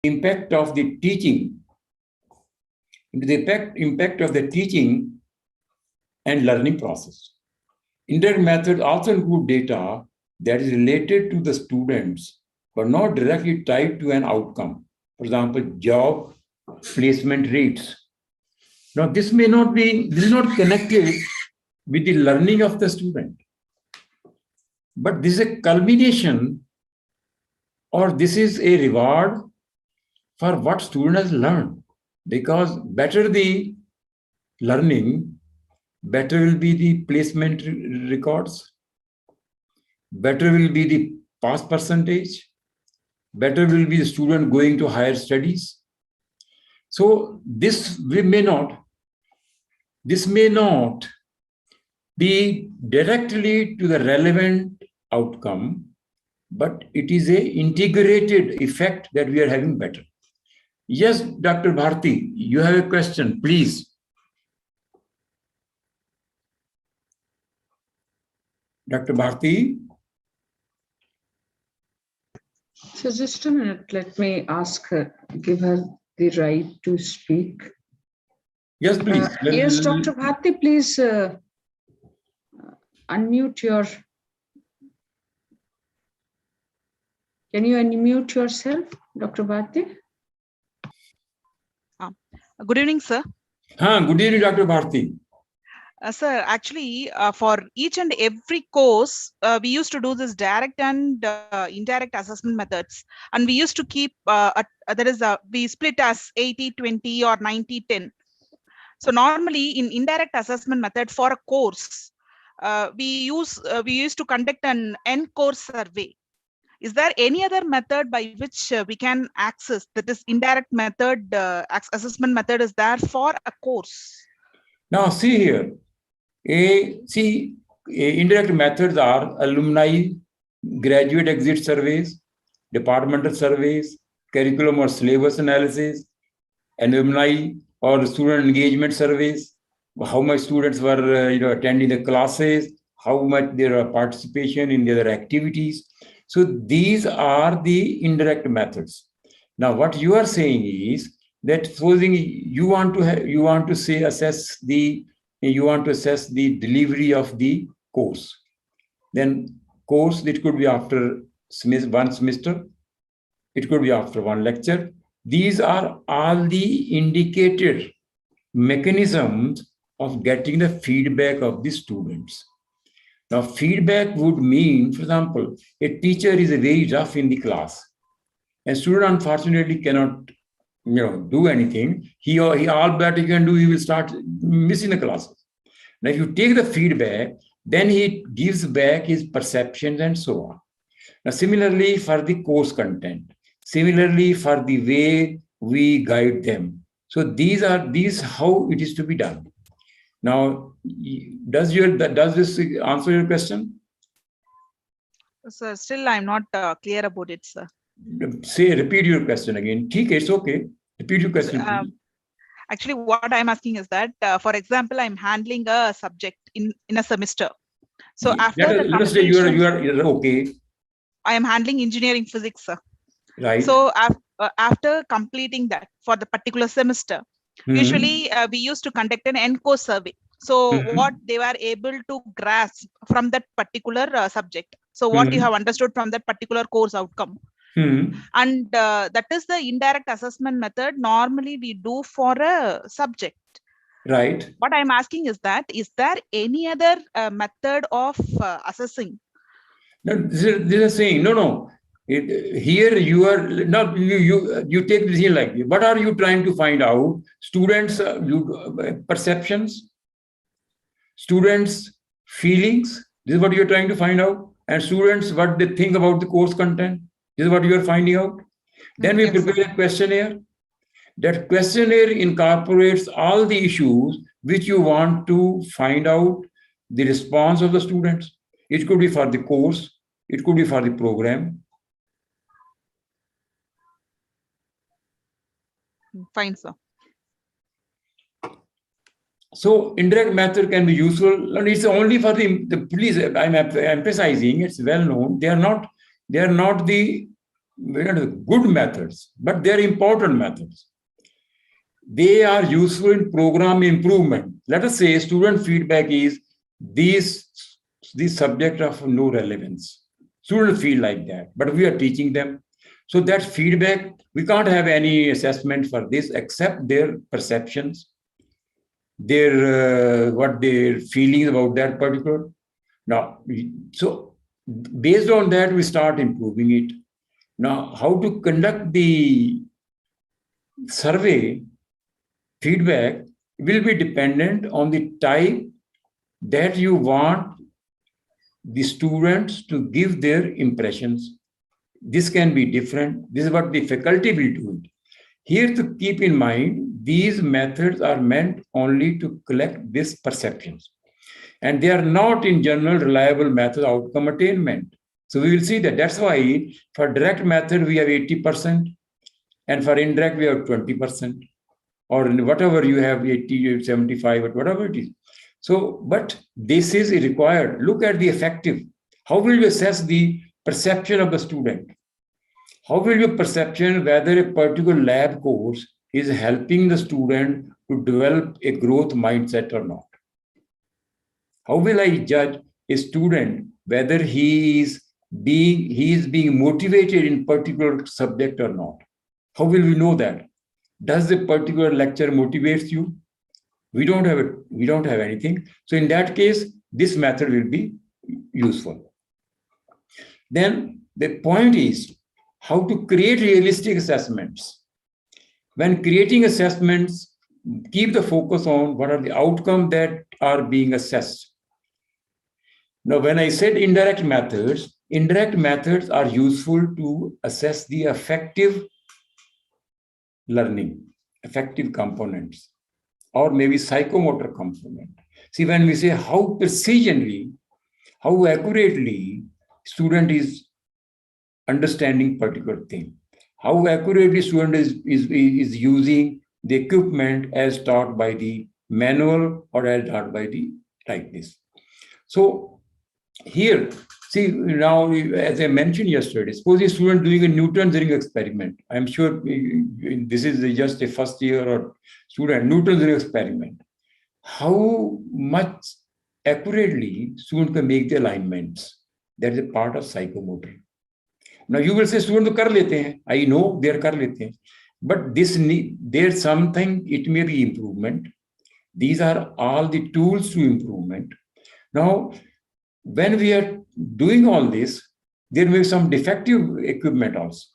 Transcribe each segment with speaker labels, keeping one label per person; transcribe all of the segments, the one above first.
Speaker 1: impact of the teaching, impact of the teaching and learning process. Indirect methods also include data that is related to the students, but not directly tied to an outcome. For example, job placement rates. Now, this is not connected with the learning of the student, but this is a culmination, or this is a reward for what student has learned. Because better the learning, better will be the placement records, better will be the pass percentage, better will be the student going to higher studies. So this may not be directly to the relevant outcome, but it is a integrated effect that we are having better. Yes, Dr. Bharti, you have a question, please. Dr. Bharti?
Speaker 2: So just a minute, let me ask her, give her the right to speak.
Speaker 1: Yes, please.
Speaker 2: Yes, Dr. Bharti, please unmute your... Can you unmute yourself, Dr. Bharti?
Speaker 3: Good evening, sir.
Speaker 1: Good evening, Dr. Bharti.
Speaker 3: Sir, actually, for each and every course, we used to do this direct and indirect assessment methods. And we used to keep, we split as 80-20 or 90-10. So normally in indirect assessment method for a course, we used to conduct an end course survey. Is there any other method by which we can access that this indirect method, assessment method is there for a course?
Speaker 1: Now see here, indirect methods are alumni, graduate exit surveys, departmental surveys, curriculum or syllabus analysis, alumni or student engagement surveys, how much students were attending the classes, how much their participation in their activities. So these are the indirect methods. Now, what you are saying is that supposing you want to assess the delivery of the course. Then course, it could be after one semester, it could be after one lecture. These are all the indicated mechanisms of getting the feedback of the students. Now, feedback would mean, for example, a teacher is very rough in the class. A student, unfortunately, cannot do anything. He all that he can do, he will start missing the classes. Now, if you take the feedback, then he gives back his perceptions and so on. Now, similarly, for the course content, similarly for the way we guide them. So these how it is to be done. Now, does this answer your question?
Speaker 3: Sir, still I'm not clear about it, sir.
Speaker 1: Repeat your question again. It's okay. Repeat your question.
Speaker 3: Actually, what I'm asking is that, for example, I'm handling a subject in a semester. So after
Speaker 1: let us say you are okay.
Speaker 3: I am handling engineering physics, sir.
Speaker 1: Right.
Speaker 3: So after completing that for the particular semester, usually we used to conduct an end course survey. So what they were able to grasp from that particular subject. So what you have understood from that particular course outcome. And that is the indirect assessment method normally we do for a subject.
Speaker 1: Right.
Speaker 3: What I'm asking is that, is there any other method of assessing?
Speaker 1: No, this is saying, no. Here you are not you take this here like, what are you trying to find out? Students' perceptions, students' feelings. This is what you're trying to find out, and students what they think about the course content. This is what you are finding out. Then we prepare a questionnaire. That questionnaire incorporates all the issues which you want to find out the response of the students. It could be for the course, it could be for the program.
Speaker 3: Fine, sir.
Speaker 1: So indirect method can be useful, and it's only for the please, I'm emphasizing, it's well known, they are not the good methods, but they're important methods. They are useful in program improvement. Let us say student feedback is these subject of no relevance. Students feel like that, but we are teaching them. So that feedback, we can't have any assessment for this except their perceptions, their what their feelings about that particular. Now, so based on that, we start improving it. Now, how to conduct the survey feedback will be dependent on the type that you want the students to give their impressions. This can be different. This is what the faculty will do. Here to keep in mind, these methods are meant only to collect these perceptions. And they are not in general reliable method outcome attainment. So we will see that. That's why for direct method, we have 80%. And for indirect, we have 20%. Or whatever you have, 80, 75, or whatever it is. So, but this is required. Look at the effective. How will you assess the perception of the student? How will your perception whether a particular lab course is helping the student to develop a growth mindset or not? How will I judge a student whether he is being motivated in particular subject or not? How will we know that? Does the particular lecture motivates you? We don't have it. We don't have anything. So in that case, this method will be useful. Then the point is how to create realistic assessments. When creating assessments, keep the focus on what are the outcomes that are being assessed. Now, when I said indirect methods are useful to assess the effective learning, effective components, or maybe psychomotor component. See, when we say how precisionly, how accurately student is understanding particular thing, how accurately student is using the equipment as taught by the manual or as taught by the like this. So here, see now, as I mentioned yesterday, suppose a student doing a Newton's ring experiment. I'm sure this is just a first year or student, Newton's ring experiment. How much accurately student can make the alignments? That is a part of psychomotor. Now you will say student to kar lete hain. I know they are kar lete hain. But there's something, it may be improvement. These are all the tools to improvement. Now, when we are doing all this, there may be some defective equipment also.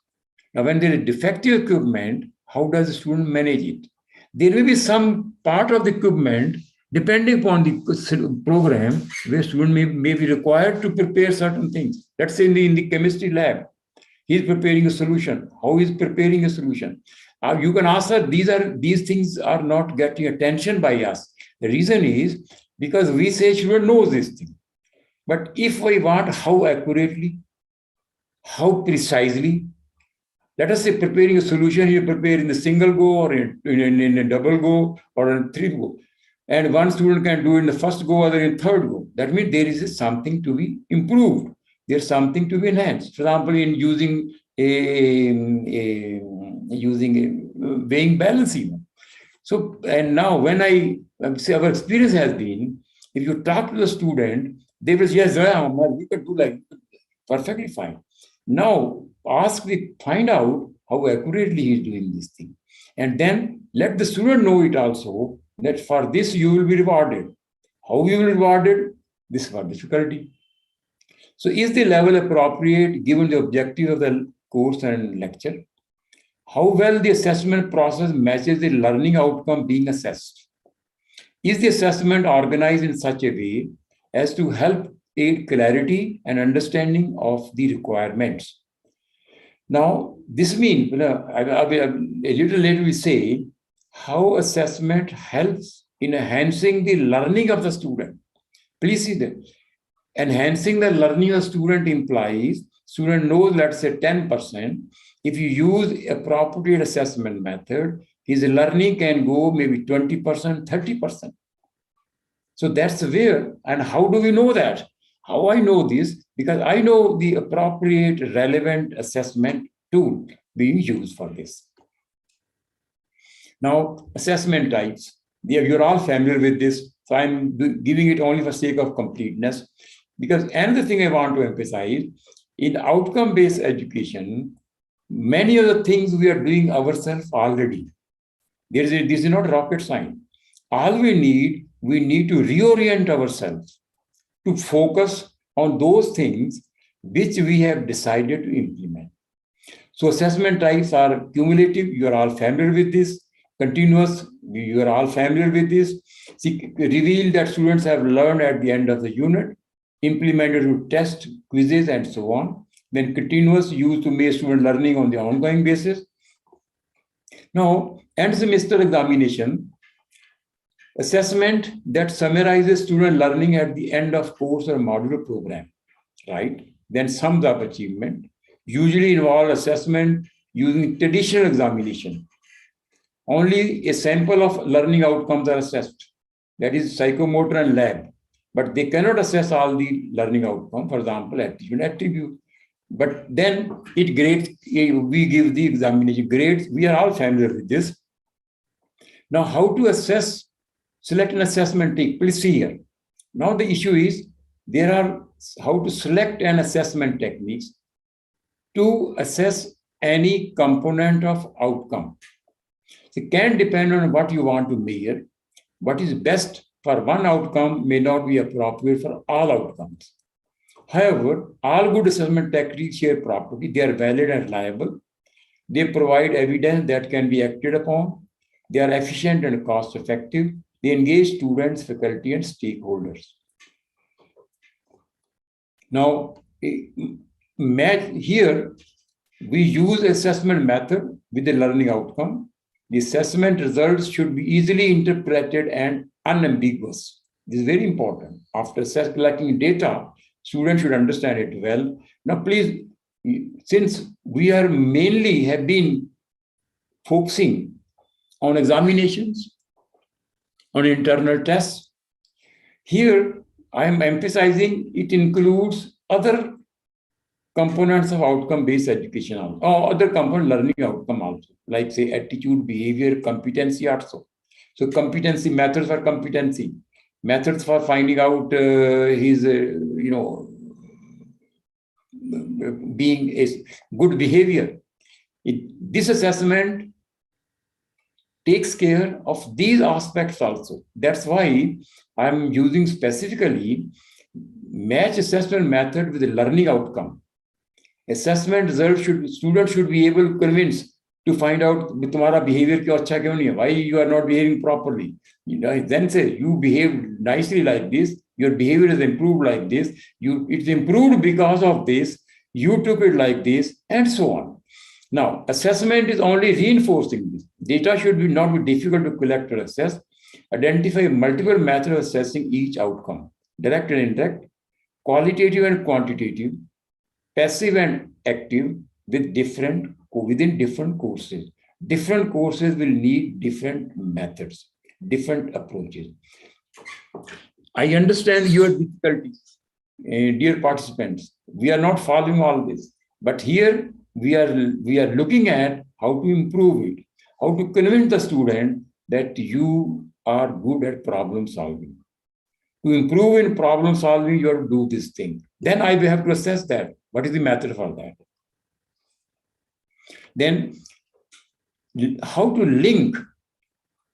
Speaker 1: Now, when there is defective equipment, how does the student manage it? There may be some part of the equipment, depending upon the program, where student may be required to prepare certain things. Let's say in the chemistry lab, he is preparing a solution. How is preparing a solution? You can ask her, these things are not getting attention by us. The reason is because we say student knows this thing. But if we want how accurately, how precisely, let us say preparing a solution, you prepare in the single go or in a double go or in three go. And one student can do in the first go, other in third go. That means there is something to be improved. There's something to be enhanced. For example, in using a weighing balancing. So, and now when I say our experience has been, if you talk to the student, they will say, yes, we can do like perfectly fine. Now, find out how accurately he is doing this thing. And then let the student know it also that for this you will be rewarded. How you will be rewarded? This is for difficulty. So is the level appropriate given the objective of the course and lecture? How well the assessment process matches the learning outcome being assessed? Is the assessment organized in such a way as to help aid clarity and understanding of the requirements? Now, this means, a little later we say, how assessment helps in enhancing the learning of the student. Please see that. Enhancing the learning of the student implies student knows, let's say 10%. If you use appropriate assessment method, his learning can go maybe 20%, 30%. So that's where, and how do we know that? How I know this? Because I know the appropriate relevant assessment tool being used for this. Now, assessment types. You're all familiar with this, so I'm giving it only for sake of completeness. Because another thing I want to emphasize, in outcome-based education, many of the things we are doing ourselves already. This is not rocket science. All we need to reorient ourselves to focus on those things which we have decided to implement. So assessment types are cumulative, you are all familiar with this. Continuous, you are all familiar with this. Reveal that students have learned at the end of the unit, implemented to test, quizzes, and so on. Then continuous, used to make student learning on the ongoing basis. Now, end semester examination, assessment that summarizes student learning at the end of course or module program, right? Then sums up achievement, usually involve assessment using traditional examination. Only a sample of learning outcomes are assessed, that is psychomotor and lab, but they cannot assess all the learning outcomes, for example, aptitude attribute. But then it grades, we give the examination grades, we are all familiar with this. Now, how to assess, select an assessment take, please see here. Now the issue is, there are how to select an assessment techniques to assess any component of outcome. It can depend on what you want to measure. What is best for one outcome may not be appropriate for all outcomes. However, all good assessment techniques share property. They are valid and reliable. They provide evidence that can be acted upon. They are efficient and cost effective. They engage students, faculty, and stakeholders. Now, here we use assessment method with the learning outcome. The assessment results should be easily interpreted and unambiguous. This is very important. After collecting data, students should understand it well. Now, please, since we are mainly have been focusing on examinations, on internal tests, here I am emphasizing it includes other components of outcome-based education also, or other component learning outcome also, like say attitude, behavior, competency also. So competency, methods for competency, methods for finding out his, being a good behavior. This assessment takes care of these aspects also. That's why I'm using specifically match assessment method with the learning outcome. Assessment result students should be able to convince to find out तुम्हारा behavior क्यों अच्छा क्यों नहीं है, why you are not behaving properly. Then say you behave nicely like this, your behavior is improved like this, it's improved because of this, you took it like this, and so on. Now, assessment is only reinforcing this. Data should not be difficult to collect or assess. Identify multiple methods of assessing each outcome, direct and indirect, qualitative and quantitative, passive and active, within different courses. Different courses will need different methods, different approaches. I understand your difficulties, dear participants. We are not following all this, but here we are looking at how to improve it, how to convince the student that you are good at problem solving. To improve in problem solving, you have to do this thing. Then I will have to assess that. What is the method for that? Then how to link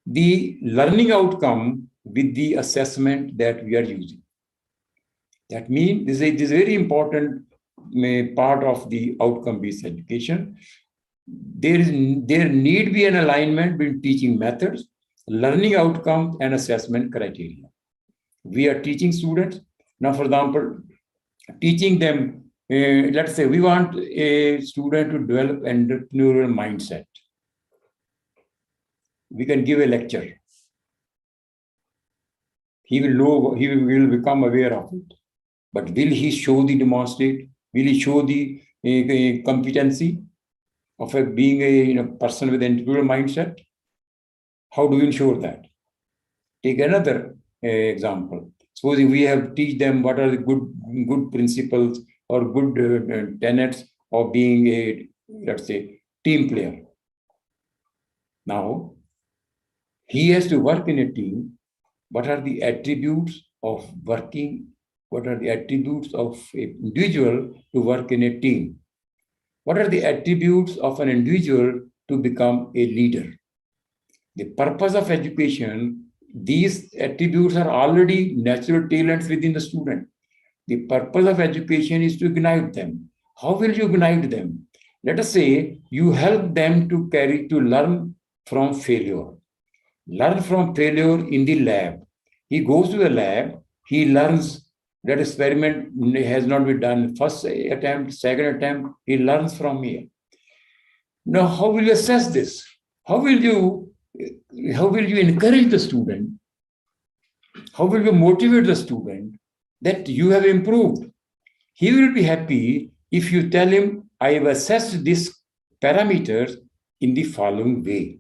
Speaker 1: the learning outcome with the assessment that we are using. That means this is a very important part of the outcome-based education. There need be an alignment between teaching methods, learning outcomes, and assessment criteria. We are teaching students. Now, for example, teaching them, let's say we want a student to develop entrepreneurial mindset. We can give a lecture. He will know, he will become aware of it. But will he show the demonstrate? Will he show the competency of being a person with entrepreneurial mindset? How do we ensure that? Take another example. Supposing we have teach them what are the good principles or good tenets of being let's say, team player. Now, he has to work in a team. What are the attributes of working? What are the attributes of an individual to work in a team? What are the attributes of an individual to become a leader? The purpose of education, these attributes are already natural talents within the student. The purpose of education is to ignite them. How will you ignite them? Let us say you help them to learn from failure. Learn from failure in the lab. He goes to the lab, he learns. That experiment has not been done first attempt, second attempt, he learns from here. Now, how will you assess this? How will you encourage the student? How will you motivate the student that you have improved? He will be happy if you tell him, I have assessed these parameters in the following way.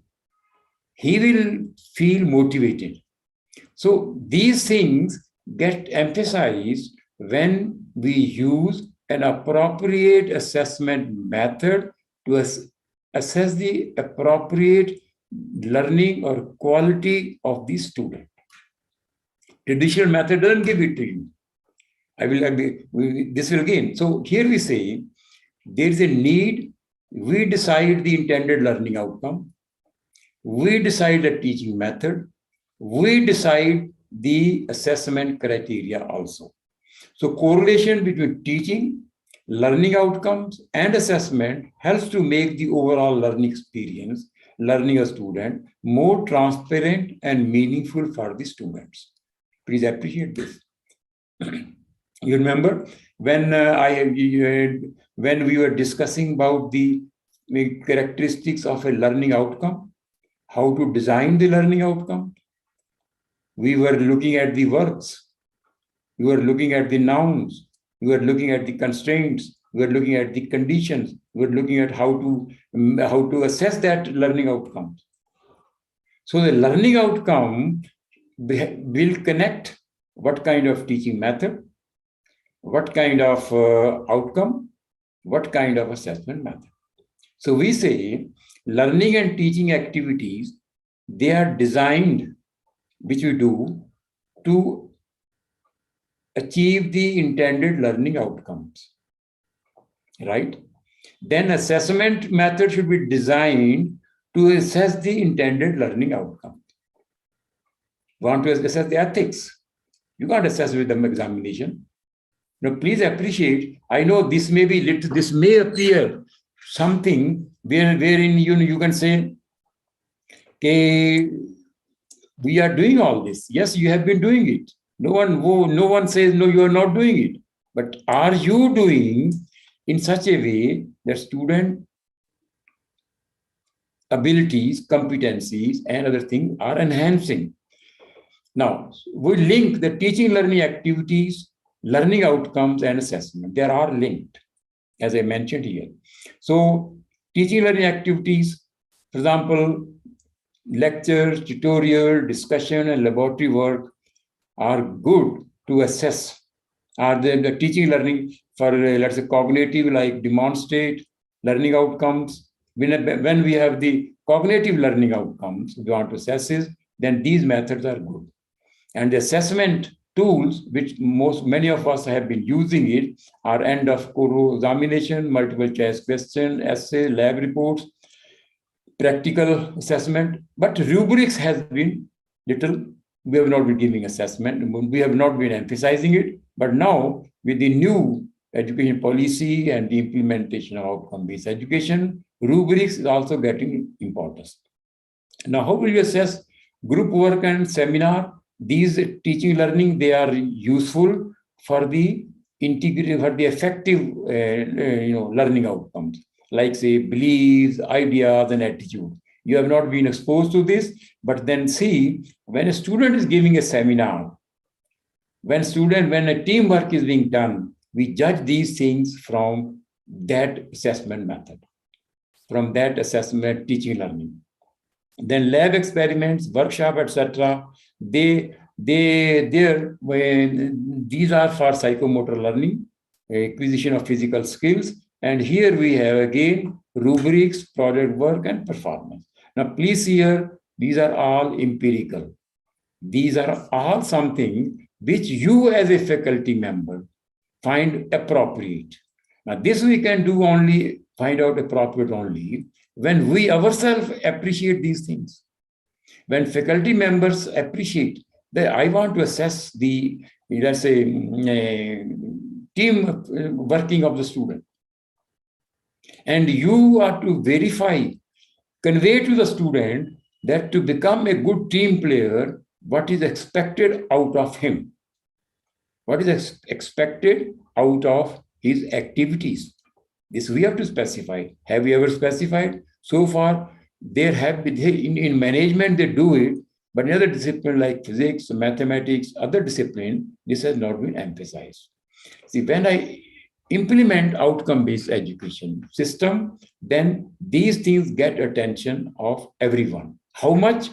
Speaker 1: He will feel motivated. So these things get emphasized when we use an appropriate assessment method to assess the appropriate learning or quality of the student. Traditional method doesn't give it to you. This will again. So here we say there is a need. We decide the intended learning outcome. We decide the teaching method. We decide the assessment criteria also. So correlation between teaching, learning outcomes, and assessment helps to make the overall learning experience, learning a student, more transparent and meaningful for the students. Please appreciate this. You remember when when we were discussing about the characteristics of a learning outcome, how to design the learning outcome? We were looking at the verbs. We were looking at the nouns. We were looking at the constraints. We were looking at the conditions. We were looking at how to assess that learning outcome. So the learning outcome will connect what kind of teaching method, what kind of outcome, what kind of assessment method. So we say learning and teaching activities, they are designed, which we do to achieve the intended learning outcomes, right? Then assessment method should be designed to assess the intended learning outcome. Want to assess the ethics? You can't assess with the examination. Now, please appreciate, I know this may be this may appear something wherein you can say, okay, we are doing all this. Yes, you have been doing it. No one says, no, you are not doing it. But are you doing in such a way that student abilities, competencies, and other things are enhancing? Now, we link the teaching learning activities, learning outcomes, and assessment. They are linked, as I mentioned here. So teaching learning activities, for example, lectures, tutorial, discussion, and laboratory work are good to assess. Are the teaching learning for, let's say, cognitive, like demonstrate learning outcomes. When we have the cognitive learning outcomes we want to assess is, then these methods are good. And the assessment tools, which many of us have been using it, are end of core examination, multiple choice question, essay, lab reports, practical assessment. But rubrics has been little, we have not been giving assessment, we have not been emphasizing it. But now with the new education policy and the implementation of outcome-based education, rubrics is also getting importance. Now, how will you assess group work and seminar? These teaching learning, they are useful for the integrative, for the effective learning outcomes, like say beliefs, ideas, and attitude. You have not been exposed to this, but then see, when a student is giving a seminar, when a teamwork is being done, we judge these things from that assessment method, from that assessment teaching learning. Then lab experiments, workshop, etc. These are for psychomotor learning, acquisition of physical skills, And here we have again rubrics, project work, and performance. Now, please see here, these are all empirical. These are all something which you as a faculty member find appropriate. Now, this we can do only, find out appropriate only when we ourselves appreciate these things. When faculty members appreciate that I want to assess the, let's say, team working of the student. And you are to verify, convey to the student that to become a good team player, what is expected out of him? What is expected out of his activities? This we have to specify. Have you ever specified? So far, there have been, in management, they do it, but in other disciplines like physics, mathematics, other disciplines, this has not been emphasized. See, when I implement outcome-based education system, then these things get attention of everyone. How much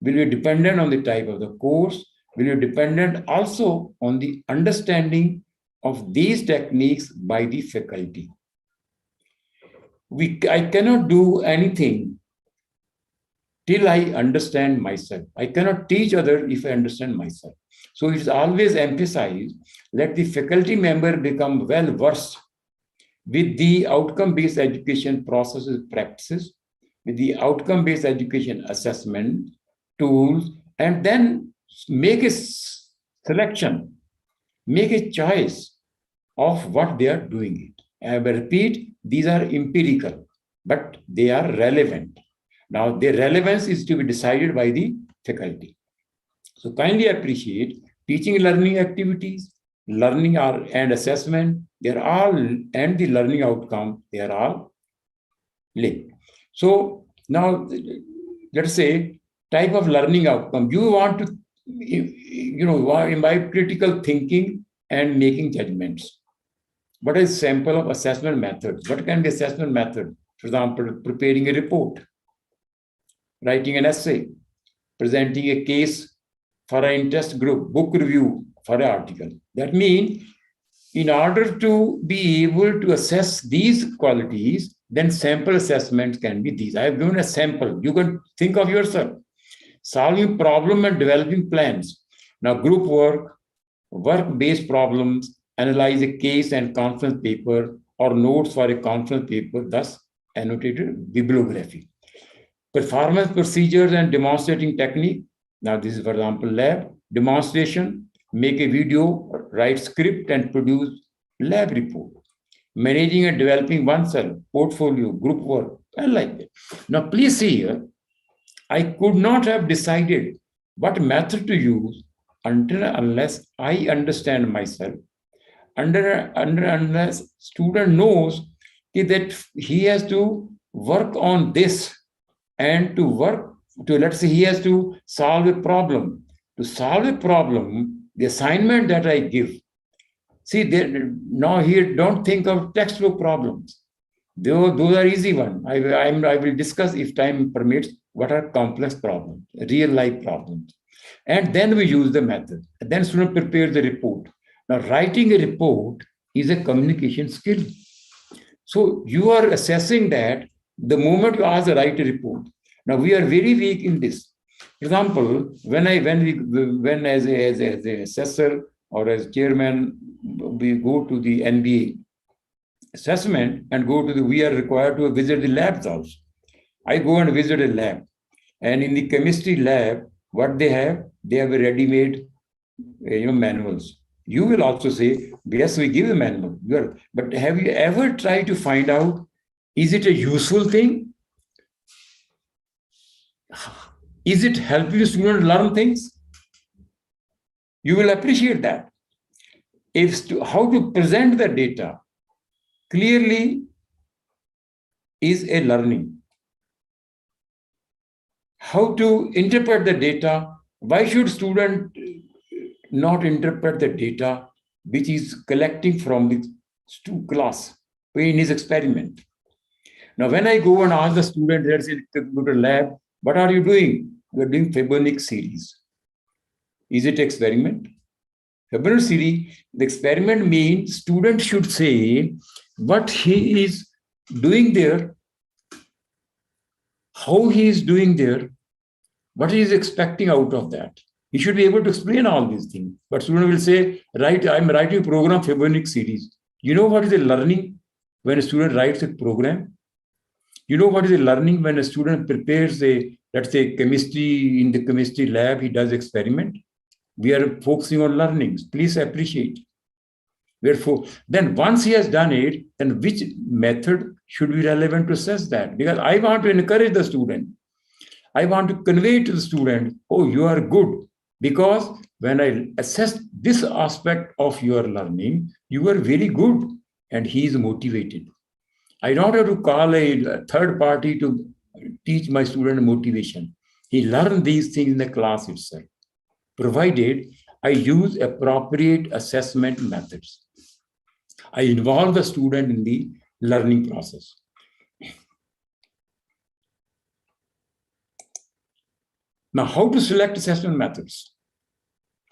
Speaker 1: will be dependent on the type of the course, will be dependent also on the understanding of these techniques by the faculty. I cannot do anything till I understand myself. I cannot teach others if I understand myself. So it is always emphasized, let the faculty member become well versed with the outcome-based education processes, practices, with the outcome-based education assessment tools, and then make a selection, make a choice of what they are doing it. I will repeat, these are empirical, but they are relevant. Now, their relevance is to be decided by the faculty. So kindly appreciate teaching and learning activities, learning and assessment, they're all, and the learning outcome, they are all linked. So now, let's say, type of learning outcome. You want to, imbibe critical thinking and making judgments. What is sample of assessment methods? What can be assessment method? For example, preparing a report, writing an essay, presenting a case for an interest group, book review for an article. That means in order to be able to assess these qualities, then sample assessments can be these. I have given a sample. You can think of yourself. Solving problem and developing plans. Now, group work, work-based problems, analyze a case and conference paper or notes for a conference paper, thus annotated bibliography. Performance procedures and demonstrating technique. Now, this is, for example, lab demonstration, make a video, write script, and produce lab report. Managing and developing oneself, portfolio, group work, and like that. Now, please see here, I could not have decided what method to use unless I understand myself, unless student knows that he has to work on this and let's say he has to solve a problem. To solve a problem, the assignment that I give, see, now here, don't think of textbook problems. Those are easy ones. I will discuss, if time permits, what are complex problems, real life problems. And then we use the method. And then student prepares the report. Now, writing a report is a communication skill. So you are assessing that the moment you ask to write a report. Now, we are very weak in this. For example, when as a assessor or as chairman, we go to the NBA assessment and we are required to visit the labs also. I go and visit a lab, and in the chemistry lab, what they have a ready-made, manuals. You will also say, yes, we give a manual. But have you ever tried to find out, is it a useful thing? Is it helping the student learn things? You will appreciate that. How to present the data clearly is a learning. How to interpret the data? Why should student not interpret the data which is collecting from the class in his experiment? Now, when I go and ask the student, let's say computer lab, what are you doing? We are doing Fibonacci series. Is it experiment? Fibonacci series, the experiment means students should say what he is doing there, how he is doing there, what he is expecting out of that. He should be able to explain all these things. But student will say, right, I'm writing a program Fibonacci series. You know what is a learning when a student writes a program? You know what is a learning when a student prepares a, let's say, chemistry, in the chemistry lab, he does experiment. We are focusing on learnings. Please appreciate. Therefore, then once he has done it, then which method should be relevant to assess that? Because I want to encourage the student. I want to convey to the student, oh, you are good. Because when I assess this aspect of your learning, you are very good and he is motivated. I don't have to call a third party to teach my student motivation. He learned these things in the class itself, provided I use appropriate assessment methods. I involve the student in the learning process. Now, how to select assessment methods?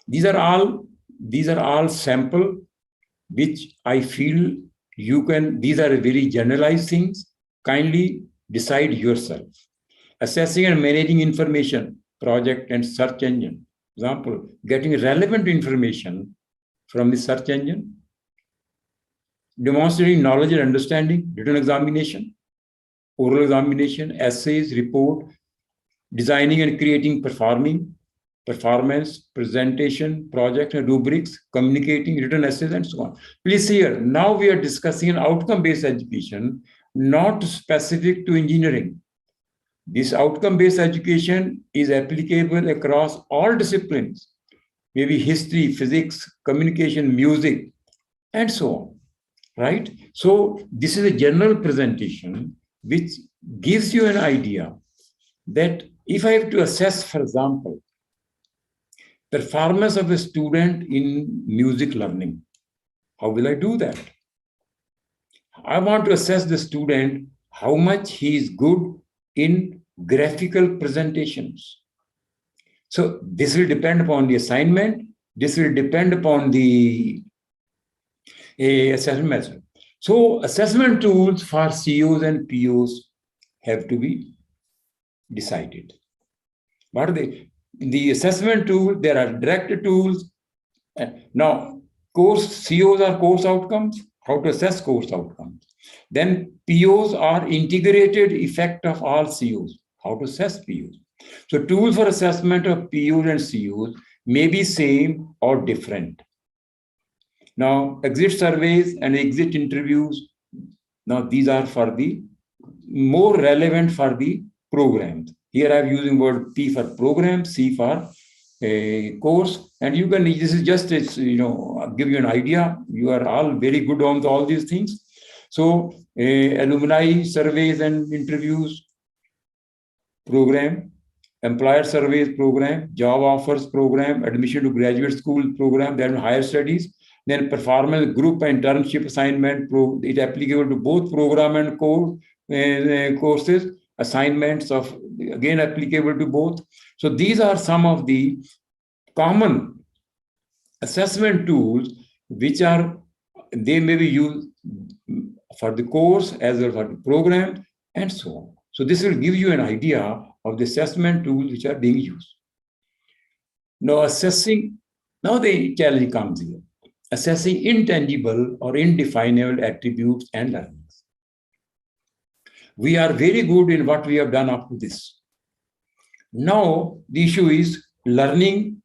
Speaker 1: These are all sample, which I feel you can, these are very generalized things. Kindly decide yourself. Assessing and managing information, project and search engine. Example, getting relevant information from the search engine. Demonstrating knowledge and understanding, written examination, oral examination, essays, report, designing and creating performance, presentation, project and rubrics, communicating, written essays, and so on. Please see here, now we are discussing an outcome-based education, not specific to engineering. This outcome-based education is applicable across all disciplines, maybe history, physics, communication, music, and so on, right? So this is a general presentation which gives you an idea that if I have to assess, for example, performance of a student in music learning, how will I do that? I want to assess the student, how much he is good in graphical presentations. So this will depend upon the assignment. This will depend upon the assessment method. So assessment tools for COs and POs have to be decided. What are they? The assessment tool, there are direct tools. Now, COs are course outcomes, how to assess course outcomes. Then POs are integrated effect of all COs, how to assess POs. So tools for assessment of POs and COs may be same or different. Now, exit surveys and exit interviews, now these are for the more relevant for the programs. Here I'm using word P for program, C for course, and you can, this is just, give you an idea. You are all very good on all these things. So alumni surveys and interviews program, employer surveys program, job offers program, admission to graduate school program, then higher studies, then performance group and internship assignment, it applicable to both program and courses, assignments of, again, applicable to both. So these are some of the common assessment tools which are, they may be used for the course as well for the program and so on. So this will give you an idea of the assessment tools which are being used. Now assessing, now the challenge comes here. Assessing intangible or indefinable attributes and learnings. We are very good in what we have done up to this. Now the issue is learning.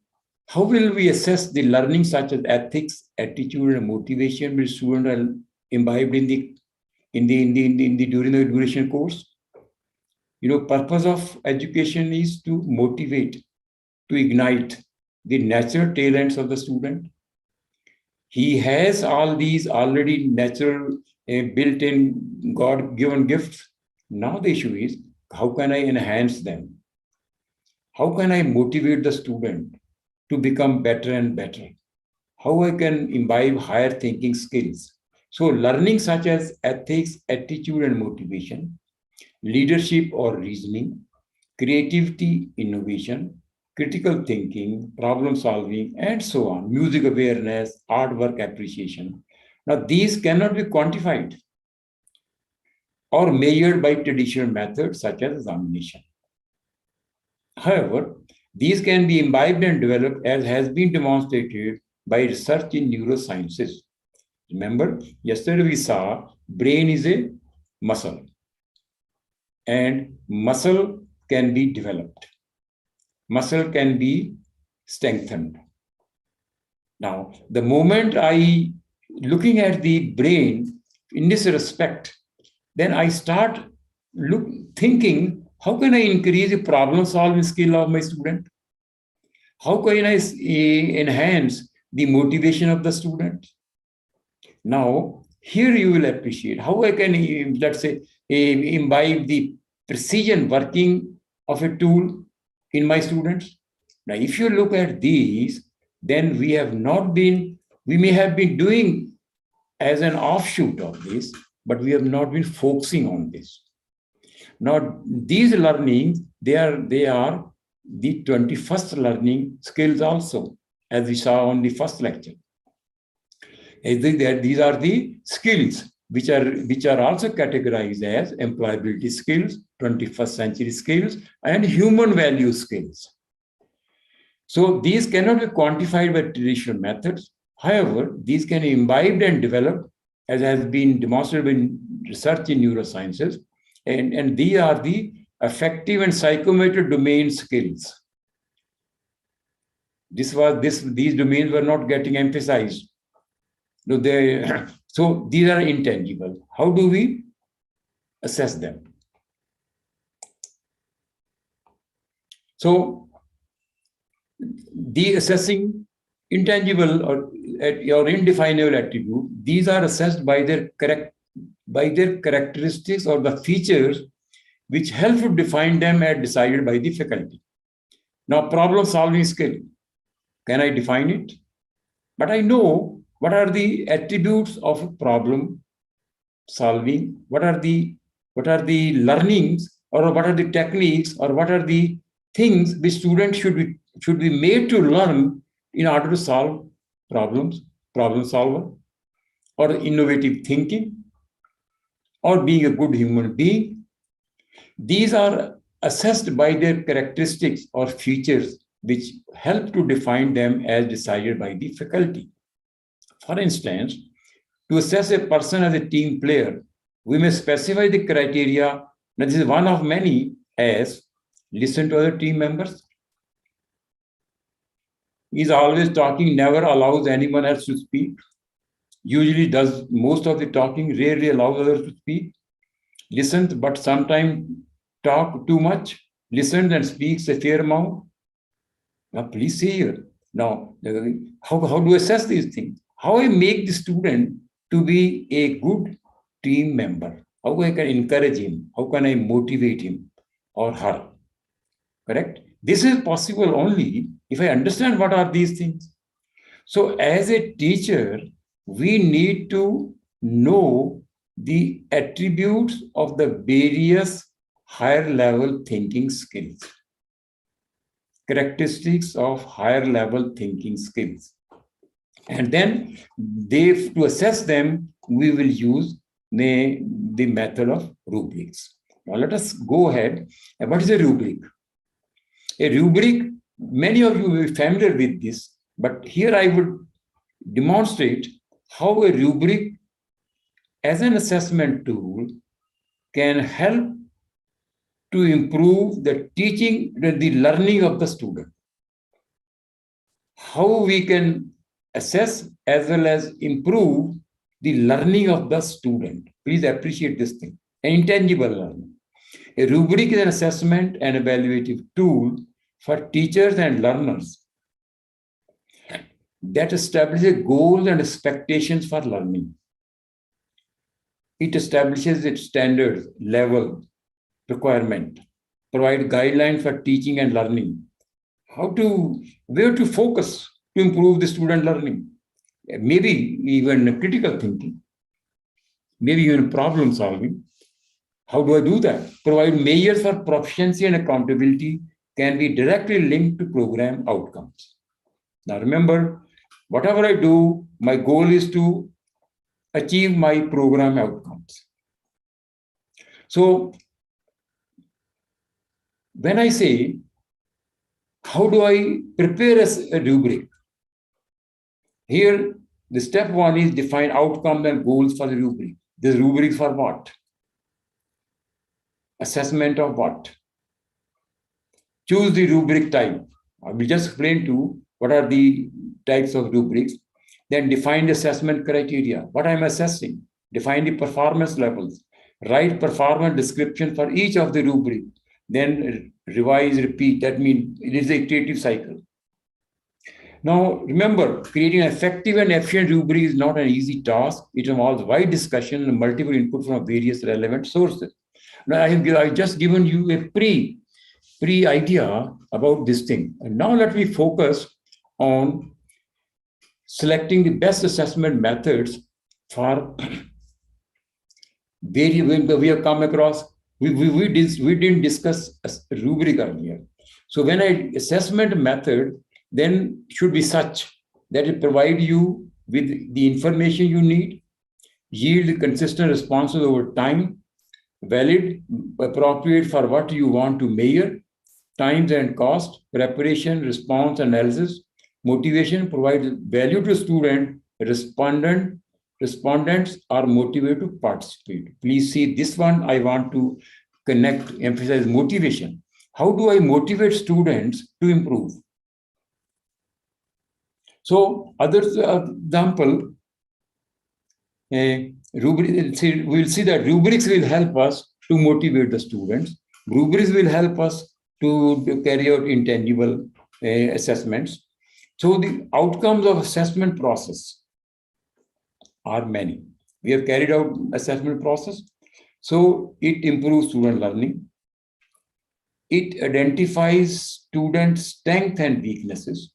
Speaker 1: How will we assess the learning such as ethics, attitude, and motivation which students are imbibed during the duration course? Purpose of education is to motivate, to ignite the natural talents of the student. He has all these already natural built-in God-given gifts. Now the issue is, how can I enhance them? How can I motivate the student to become better and better? How I can imbibe higher thinking skills? So learning such as ethics, attitude, and motivation, leadership or reasoning, creativity, innovation, critical thinking, problem solving, and so on, music awareness, artwork appreciation. Now, these cannot be quantified. or measured by traditional methods such as examination. However, these can be imbibed and developed, as has been demonstrated by research in neurosciences. Remember, yesterday we saw brain is a muscle, and muscle can be developed. Muscle can be strengthened. Now, the moment I looking at the brain in this respect, then I start thinking, how can I increase the problem-solving skill of my student? How can I enhance the motivation of the student? Now, here you will appreciate how I can, let's say, imbibe the precision working of a tool in my students. Now, if you look at these, then we may have been doing as an offshoot of this, but we have not been focusing on this. Now, these learnings, they are the 21st learning skills also, as we saw on the first lecture. These are the skills which are also categorized as employability skills, 21st century skills, and human value skills. So these cannot be quantified by traditional methods. However, these can be imbibed and developed, as has been demonstrated in research in neurosciences, and these are the affective and psychomotor domain skills. These domains were not getting emphasized. So these are intangible. How do we assess them? So the assessing intangible or indefinable attribute, these are assessed by their characteristics or the features which help to define them as decided by the faculty. Now, problem-solving skill, can I define it? But I know what are the attributes of problem solving, what are the learnings, or what are the techniques, or what are the things which students should be made to learn in order to solve problems, problem solver, or innovative thinking, or being a good human being. These are assessed by their characteristics or features which help to define them as decided by the faculty. For instance, to assess a person as a team player, we may specify the criteria. Now, this is one of many, as listen to other team members. He's always talking, never allows anyone else to speak. Usually does most of the talking, rarely allows others to speak. Listens, but sometimes talk too much. Listens and speaks a fair amount. Now, please see here. Now, how do I assess these things? How I make the student to be a good team member? How I can encourage him? How can I motivate him or her? Correct? This is possible only if I understand what are these things. So as a teacher, we need to know the attributes of the various higher level thinking skills, characteristics of higher level thinking skills. And then to assess them, we will use the method of rubrics. Now let us go ahead. What is a rubric? A rubric, many of you will be familiar with this, but here I would demonstrate how a rubric as an assessment tool can help to improve the teaching, the learning of the student. How we can assess as well as improve the learning of the student. Please appreciate this thing, an intangible learning. A rubric is an assessment and evaluative tool for teachers and learners that establishes goals and expectations for learning. It establishes its standards, level, requirement, provide guidelines for teaching and learning, where to focus to improve the student learning, maybe even critical thinking, maybe even problem solving. How do I do that? Provide measures for proficiency and accountability can be directly linked to program outcomes. Now remember, whatever I do, my goal is to achieve my program outcomes. So when I say, how do I prepare a rubric? Here, the step one is define outcomes and goals for the rubric. This rubric for what? Assessment of what? Choose the rubric type. I will just explain to you what are the types of rubrics. Then define the assessment criteria. What I'm assessing. Define the performance levels. Write performance description for each of the rubric. Then revise, repeat. That means it is a iterative cycle. Now, remember, creating an effective and efficient rubric is not an easy task. It involves wide discussion and multiple input from various relevant sources. Now, I've just given you a pre idea about this thing. And now let me focus on selecting the best assessment methods for we have come across. We didn't discuss a rubric earlier. So when an assessment method then should be such that it provide you with the information you need, yield consistent responses over time, valid, appropriate for what you want to measure, times and cost, preparation, response, analysis, motivation, provide value to student, respondents are motivated to participate. Please see this one, I want to emphasize motivation. How do I motivate students to improve? So, other example, we'll see that rubrics will help us to motivate the students. Rubrics will help us to carry out intangible assessments. So the outcomes of assessment process are many. We have carried out assessment process. So it improves student learning. It identifies student strengths and weaknesses.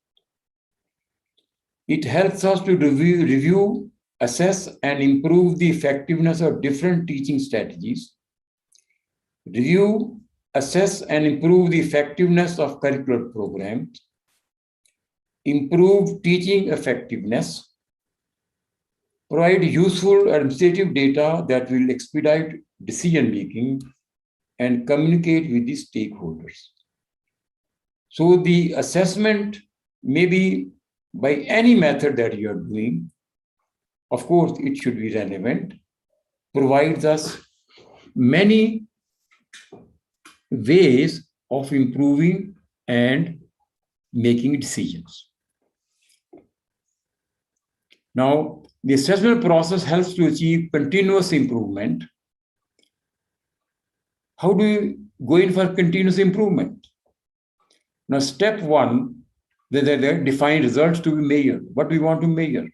Speaker 1: It helps us to review, assess, and improve the effectiveness of different teaching strategies. Review, assess, and improve the effectiveness of curricular programs. Improve teaching effectiveness. Provide useful administrative data that will expedite decision-making and communicate with the stakeholders. So the assessment may be by any method that you are doing. Of course, it should be relevant, provides us many ways of improving and making decisions. Now, the assessment process helps to achieve continuous improvement. How do you go in for continuous improvement? Now, step one, they define results to be measured. What do we want to measure?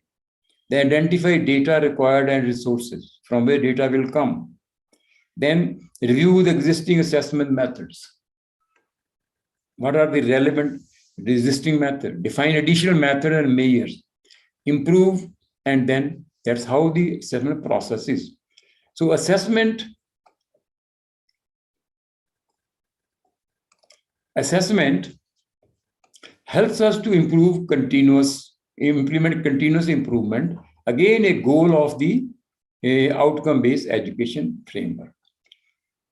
Speaker 1: They identify data required and resources, from where data will come. Then review the existing assessment methods. What are the relevant existing methods? Define additional methods and measures. Improve, and then that's how the assessment process is. So assessment helps us to implement continuous improvement. Again, a goal of the outcome-based education framework.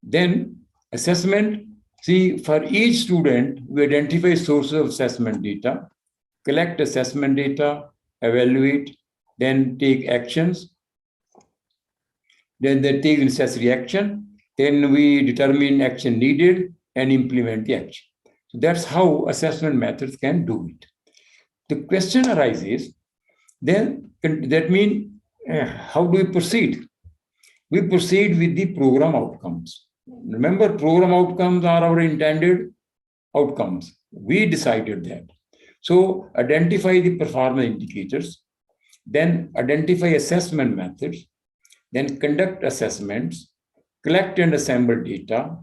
Speaker 1: Then assessment, see, for each student, we identify sources of assessment data, collect assessment data, evaluate, then take actions. Then they take necessary action. Then we determine action needed and implement the action. So that's how assessment methods can do it. The question arises, then that means how do we proceed? We proceed with the program outcomes. Remember, program outcomes are our intended outcomes. We decided that. So identify the performance indicators, then identify assessment methods, then conduct assessments, collect and assemble data,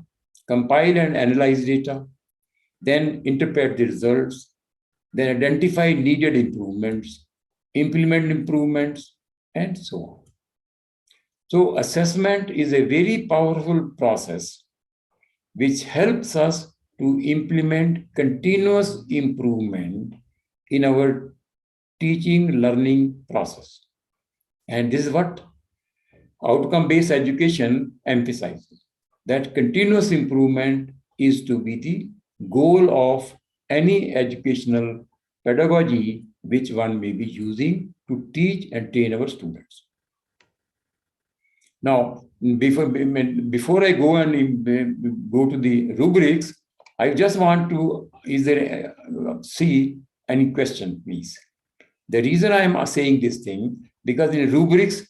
Speaker 1: compile and analyze data, then interpret the results, then identify needed improvements, implement improvements, and so on. So assessment is a very powerful process which helps us to implement continuous improvement in our teaching learning process. And this is what outcome-based education emphasizes. that continuous improvement is to be the goal of any educational pedagogy which one may be using to teach and train our students. Now, before I go and go to the rubrics, I just want to, see any question, please? The reason I am saying this thing, because in rubrics,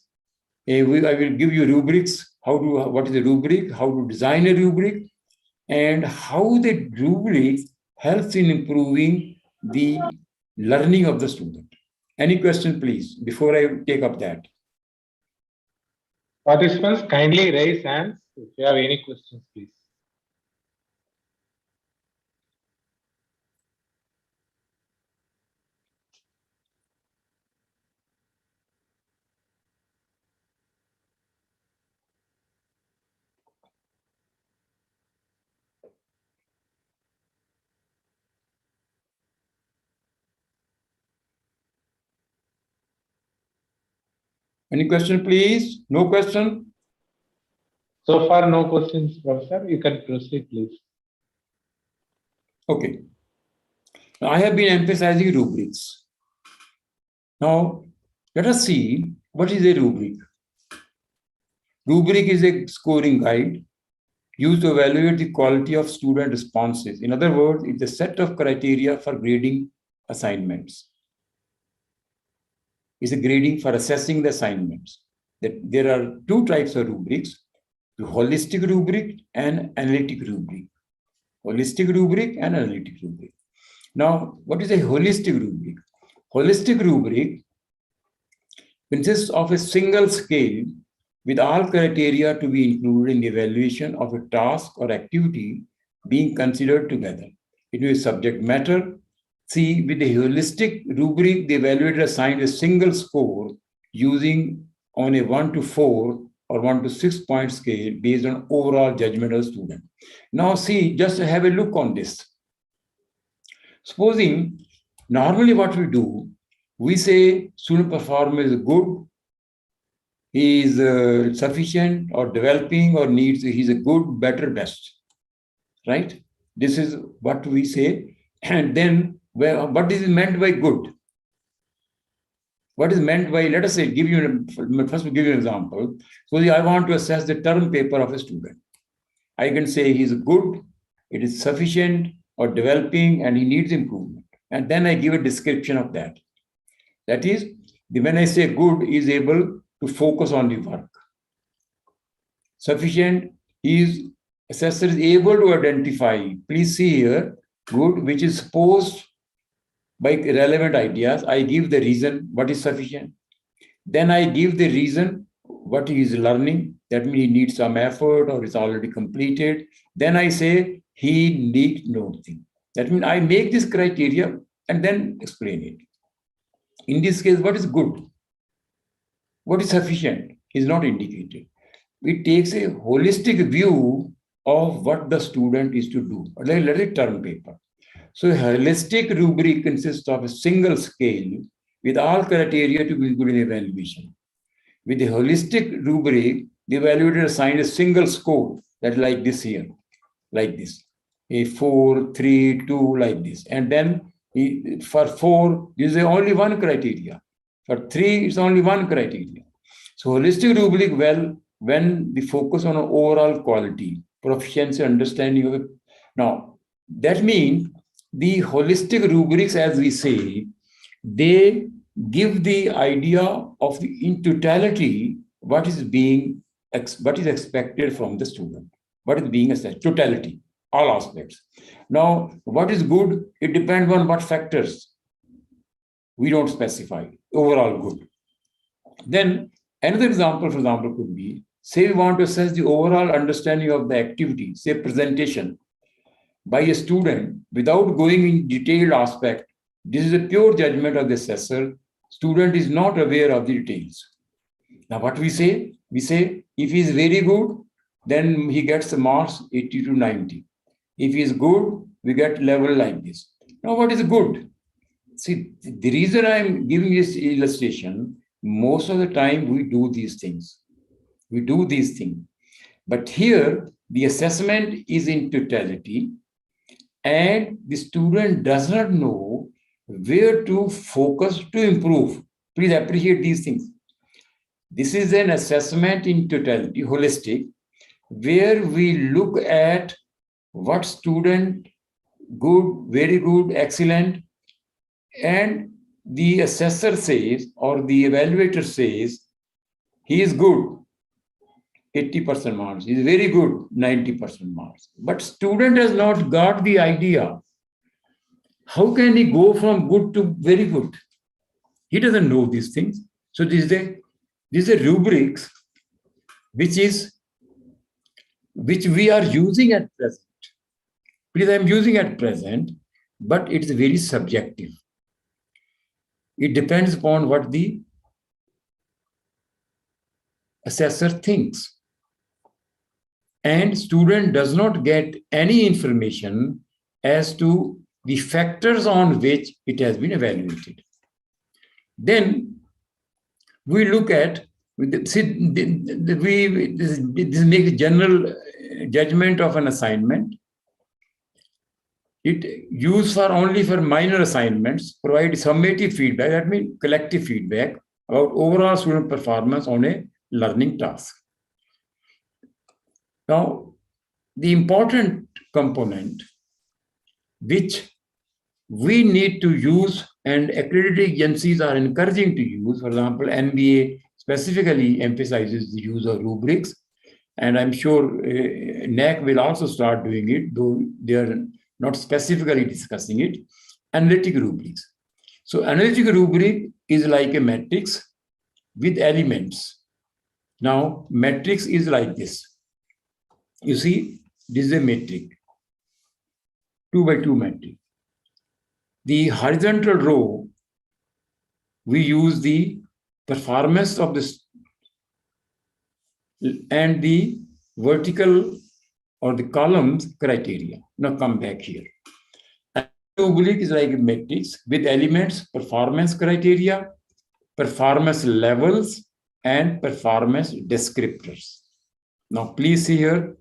Speaker 1: I will give you rubrics, what is a rubric, how to design a rubric, and how the rubric helps in improving the learning of the student. Any question, please, before I take up that?
Speaker 4: Participants, kindly raise hands if you have any questions, please.
Speaker 1: Any question, please? No question?
Speaker 4: So far, no questions, Professor. You can proceed, please.
Speaker 1: Okay. Now, I have been emphasizing rubrics. Now, let us see what is a rubric. Rubric is a scoring guide used to evaluate the quality of student responses. In other words, it's a set of criteria for grading assignments. It's a grading for assessing the assignments. That there are two types of rubrics, the holistic rubric and analytic rubric. Holistic rubric and analytic rubric. Now, what is a holistic rubric? Holistic rubric consists of a single scale with all criteria to be included in the evaluation of a task or activity being considered together. It is subject matter. See, with the holistic rubric, the evaluator assigned a single score using on a 1 to 4 or 1 to 6 point scale based on overall judgment of the student. Now, see, just have a look on this. Supposing, normally what we do, we say student performance is good, he is sufficient or developing or needs, he's a good, better, best, right? This is what we say. And then, well, what is meant by good? What is meant by, let us say, first we'll give you an example. So I want to assess the term paper of a student. I can say he's good, it is sufficient or developing, and he needs improvement. And then I give a description of that. That is, when I say good, he is able to focus on the work. Sufficient, assessor is able to identify, please see here, good, which is supposed by relevant ideas. I give the reason, what is sufficient. Then I give the reason, what he is learning. That means he needs some effort or it's already completed. Then I say he needs nothing. That means I make this criteria and then explain it. In this case, what is good? What is sufficient is not indicated. It takes a holistic view of what the student is to do. Let it term paper. So a holistic rubric consists of a single scale with all criteria to be included in evaluation. With the holistic rubric, the evaluator assigned a single score, that like this here, like this, a 4, 3, 2, like this. And then for 4, there is only one criteria. For 3, it's only one criteria. So holistic rubric, well, when the focus on overall quality, proficiency, understanding of it. Now, that means the holistic rubrics, as we say, they give the idea of in totality what is expected from the student, what is being assessed, totality, all aspects. Now, what is good? It depends on what factors we don't specify. Overall good. Then another example, for example, could be, say we want to assess the overall understanding of the activity, say presentation, by a student without going in detailed aspect. This is a pure judgment of the assessor. Student is not aware of the details. Now what we say? We say if he is very good, then he gets the marks 80 to 90. If he is good, we get level like this. Now what is good? See, the reason I'm giving this illustration, most of the time we do these things. We do these things. But here, the assessment is in totality, and the student does not know where to focus to improve. Please appreciate these things. This is an assessment in totality, holistic, where we look at what student good, very good, excellent, and the assessor says or the evaluator says he is good, 80% marks, he is very good, 90% marks. But student has not got the idea. How can he go from good to very good? He doesn't know these things. So this is a rubrics which we are using at present. Please, I'm using at present, but it's very subjective. It depends upon what the assessor thinks. And student does not get any information as to the factors on which it has been evaluated. Then we look at, this makes general judgment of an assignment. It used only for minor assignments, provide summative feedback, that means collective feedback about overall student performance on a learning task. Now, the important component which we need to use and accredited agencies are encouraging to use, for example, NBA specifically emphasizes the use of rubrics, and I'm sure NAC will also start doing it, though they are not specifically discussing it. Analytic rubrics. So analytic rubric is like a matrix with elements. Now, matrix is like this. You see, this is a matrix, 2 by 2 matrix. The horizontal row, we use the performance of this, and the vertical or the columns criteria. Now come back here. Rubric is like a matrix with elements, performance criteria, performance levels, and performance descriptors. Now please see here,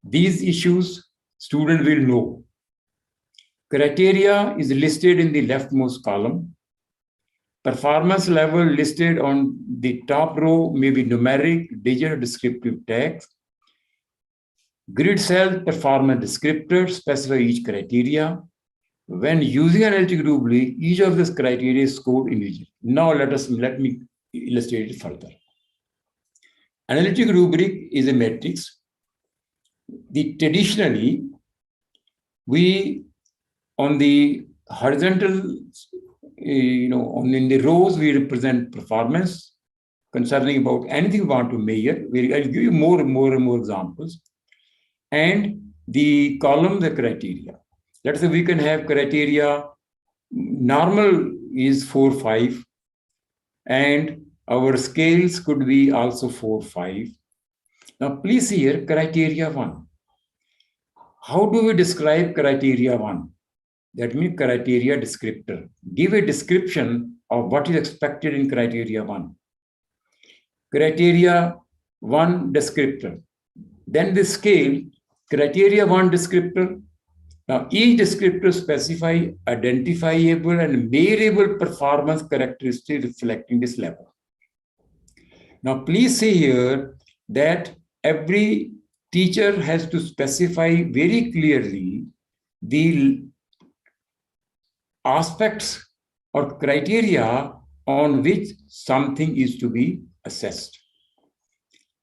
Speaker 1: these issues student will know. Criteria is listed in the leftmost column. Performance level listed on the top row may be numeric, digit, or descriptive tags. Grid cell performance descriptors specify each criteria. When using analytic rubric, each of these criteria is scored individually. Now let me illustrate it further. Analytic rubric is a matrix. Traditionally, we on the horizontal, in the rows, we represent performance concerning about anything we want to measure. I'll give you more and more examples. And the column, the criteria. Let's say we can have criteria, normal is 4, 5, and our scales could be also 4, 5. Now, please see here, criteria 1. How do we describe criteria 1? That means criteria descriptor. Give a description of what is expected in criteria 1. Criteria 1 descriptor. Then the scale, criteria 1 descriptor. Now, each descriptor specify identifiable and measurable performance characteristics reflecting this level. Now, please see here that every teacher has to specify very clearly the aspects or criteria on which something is to be assessed.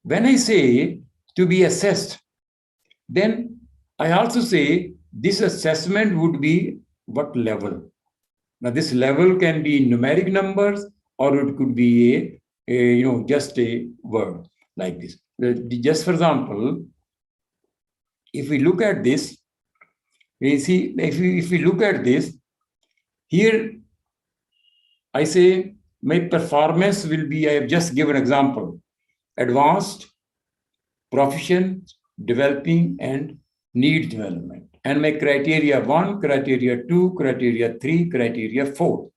Speaker 1: When I say to be assessed, then I also say this assessment would be what level. Now, this level can be numeric numbers, or it could be just a word like this. Just for example, if we look at this, we see if we look at this, here I say my performance will be, I have just given an example, advanced, proficient, developing, and need development. And my criteria 1, criteria 2, criteria 3, criteria 4.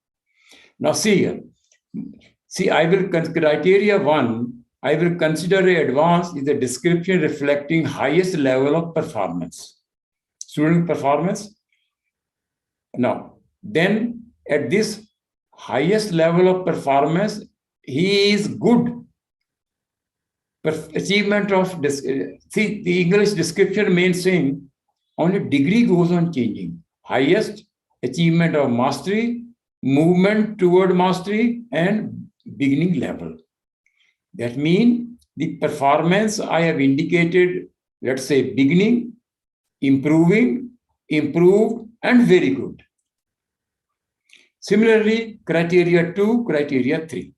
Speaker 1: Now see here. See, I will, criteria 1 I will consider advanced is a description reflecting highest level of performance. Student performance. Now, then at this highest level of performance, he is good. Achievement of this. See, the English description remains same. Only degree goes on changing. Highest achievement of mastery, movement toward mastery, and beginning level. That means the performance I have indicated, let's say beginning, improving, improved, and very good. Similarly, criteria 2, criteria 3.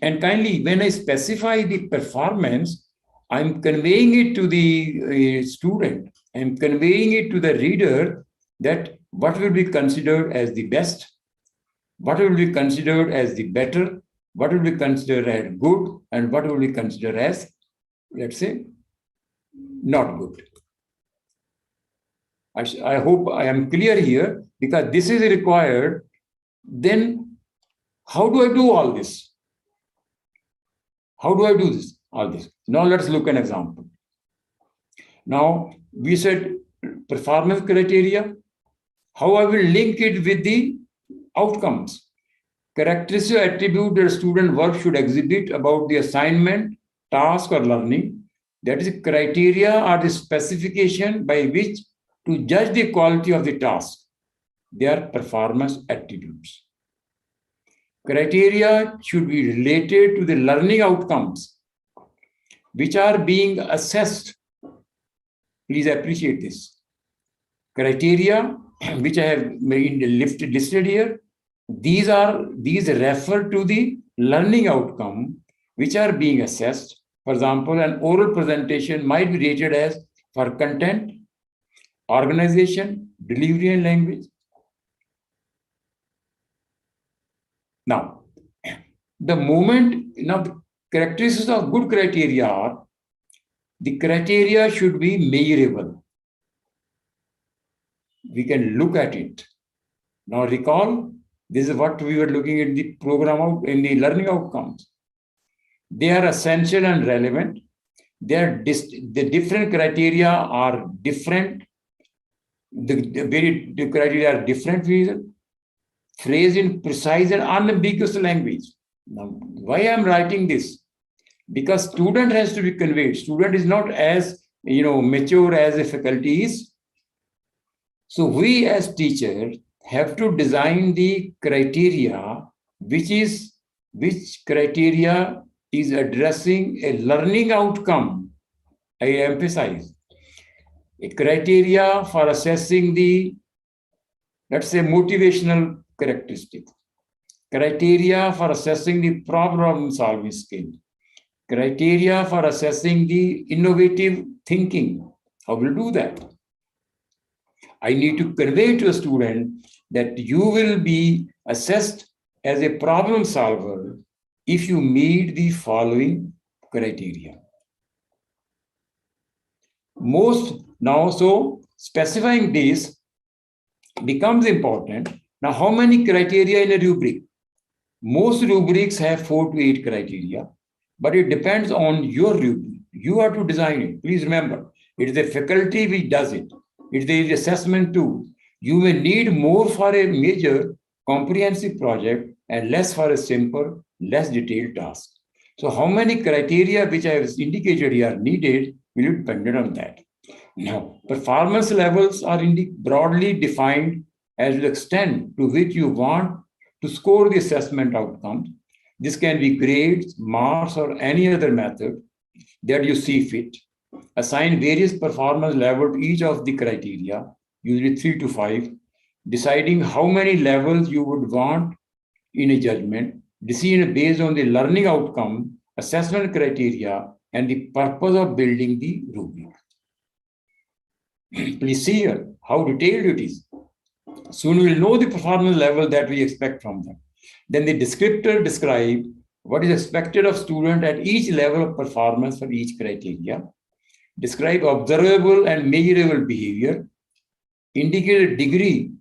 Speaker 1: And kindly, when I specify the performance, I'm conveying it to the student, I'm conveying it to the reader that what will be considered as the best, what will be considered as the better, what will be considered as good, and what will be considered as, let's say, not good. I hope I am clear here, because this is required. Then how do I do all this? How do I do this? All this. Now let's look at an example. Now we said performance criteria. How I will link it with the outcomes. Characteristic attribute that student work should exhibit about the assignment, task, or learning. That is, criteria are the specification by which to judge the quality of the task. They are performance attributes. Criteria should be related to the learning outcomes which are being assessed. Please appreciate this. Criteria which I have listed here, these refer to the learning outcome which are being assessed. For example, an oral presentation might be rated as for content, organization, delivery, and language. Now, the characteristics of good criteria are, the criteria should be measurable. We can look at it. Now recall, this is what we were looking at the program in the learning outcomes. They are essential and relevant. The different criteria are different. The criteria are different reasons. Phrased in precise and unambiguous language. Now, why I am writing this? Because student has to be conveyed. Student is not as mature as the faculty is. So we as teachers have to design the criteria, which criteria is addressing a learning outcome. I emphasize a criteria for assessing the, let's say, motivational characteristics, criteria for assessing the problem solving skill, criteria for assessing the innovative thinking. How will do that? I need to convey to a student that you will be assessed as a problem solver if you meet the following criteria. So specifying this becomes important. Now, how many criteria in a rubric? Most rubrics have 4 to 8 criteria, but it depends on your rubric. You have to design it. Please remember, it is the faculty which does it. It is the assessment tool. You may need more for a major comprehensive project and less for a simple, less detailed task. So how many criteria which I have indicated here are needed will be dependent on that. Now, performance levels are broadly defined as the extent to which you want to score the assessment outcomes. This can be grades, marks, or any other method that you see fit. Assign various performance levels to each of the criteria, usually 3 to 5, deciding how many levels you would want in a judgment, decision based on the learning outcome, assessment criteria, and the purpose of building the rubric. Please see here how detailed it is. Soon we'll know the performance level that we expect from them. Then the descriptor describe what is expected of student at each level of performance for each criteria. Describe observable and measurable behavior. Indicate a degree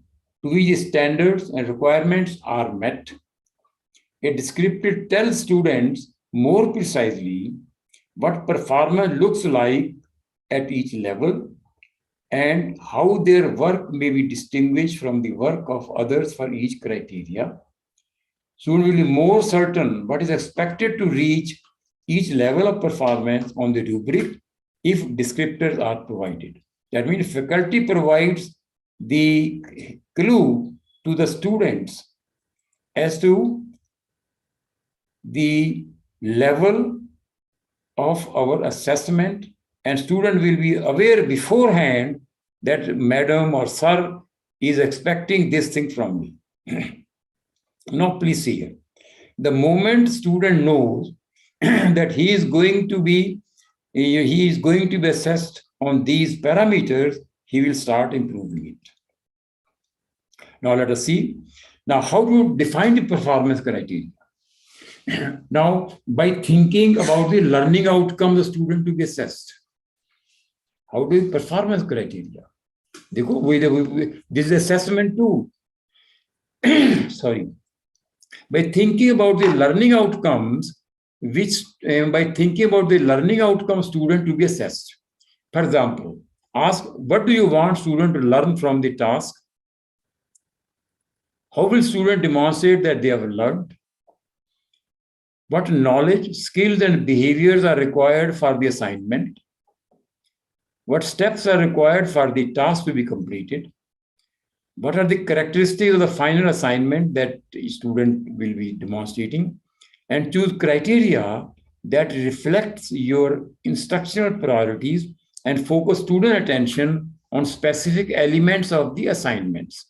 Speaker 1: to which standards and requirements are met. A descriptor tells students more precisely what performance looks like at each level and how their work may be distinguished from the work of others for each criteria. Student will be more certain what is expected to reach each level of performance on the rubric if descriptors are provided. That means faculty provides the clue to the students as to the level of our assessment, and student will be aware beforehand that madam or sir is expecting this thing from me. Now, please see here. The moment student knows that he is going to be assessed on these parameters, he will start improving it. Now, let us see. Now, how to define the performance criteria? Now, by thinking about the learning outcome the student to be assessed. How do you performance criteria? This is assessment too. Sorry. By thinking about the learning outcomes, by thinking about the learning outcome student to be assessed. For example, ask, what do you want student to learn from the task? How will student demonstrate that they have learned? What knowledge, skills, and behaviors are required for the assignment? What steps are required for the task to be completed? What are the characteristics of the final assignment that the student will be demonstrating? And choose criteria that reflects your instructional priorities and focus student attention on specific elements of the assignments.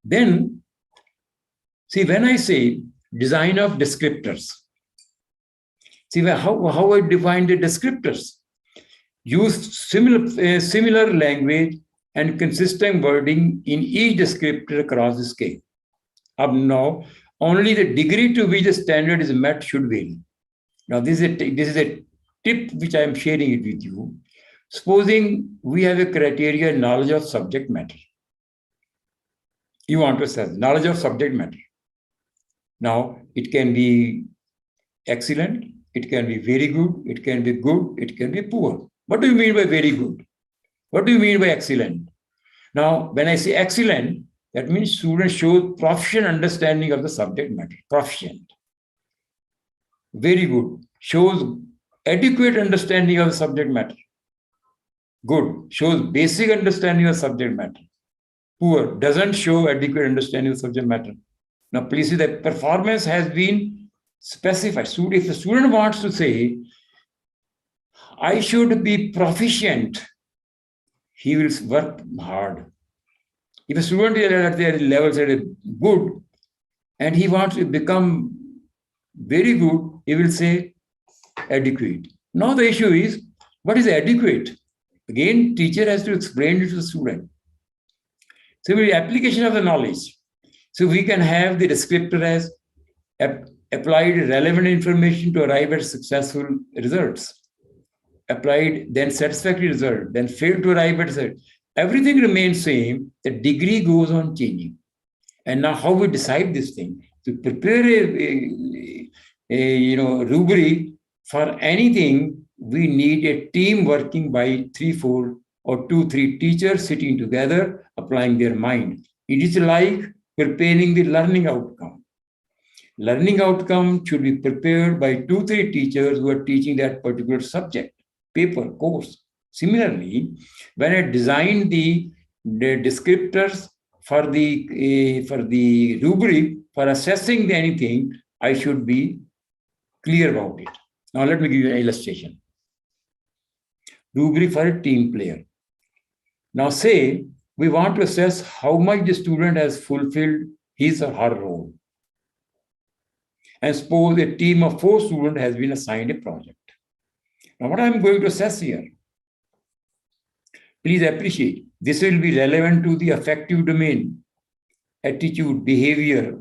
Speaker 1: Then, see, when I say design of descriptors, see how I define the descriptors. Use similar language and consistent wording in each descriptor across the scale. Up now, only the degree to which the standard is met should vary. Now, this is a tip which I am sharing it with you. Supposing we have a criteria knowledge of subject matter. You want to assess knowledge of subject matter. Now, it can be excellent, it can be very good, it can be good, it can be poor. What do you mean by very good? What do you mean by excellent? Now, when I say excellent, that means students show proficient understanding of the subject matter, proficient. Very good, shows adequate understanding of the subject matter. Good, shows basic understanding of subject matter. Poor, doesn't show adequate understanding of subject matter. Now, please see that performance has been specified. So if the student wants to say, I should be proficient, he will work hard. If a student is at their level say good, and he wants to become very good, he will say adequate. Now the issue is, what is adequate? Again, teacher has to explain it to the student. So the application of the knowledge. So we can have the descriptor as applied relevant information to arrive at successful results. Applied, then satisfactory result, then failed to arrive at result. Everything remains same, the degree goes on changing. And now how we decide this thing? To prepare a rubric for anything, we need a team working by 3-4 or 2-3 teachers sitting together, applying their mind. It is like preparing the learning outcome. Learning outcome should be prepared by 2-3 teachers who are teaching that particular subject, paper, course. Similarly, when I designed the descriptors for the rubric for assessing anything, I should be clear about it. Now let me give you an illustration. Rubric for a team player. Now say we want to assess how much the student has fulfilled his or her role. And suppose a team of 4 students has been assigned a project. Now what I'm going to assess here, please appreciate, this will be relevant to the affective domain, attitude, behavior,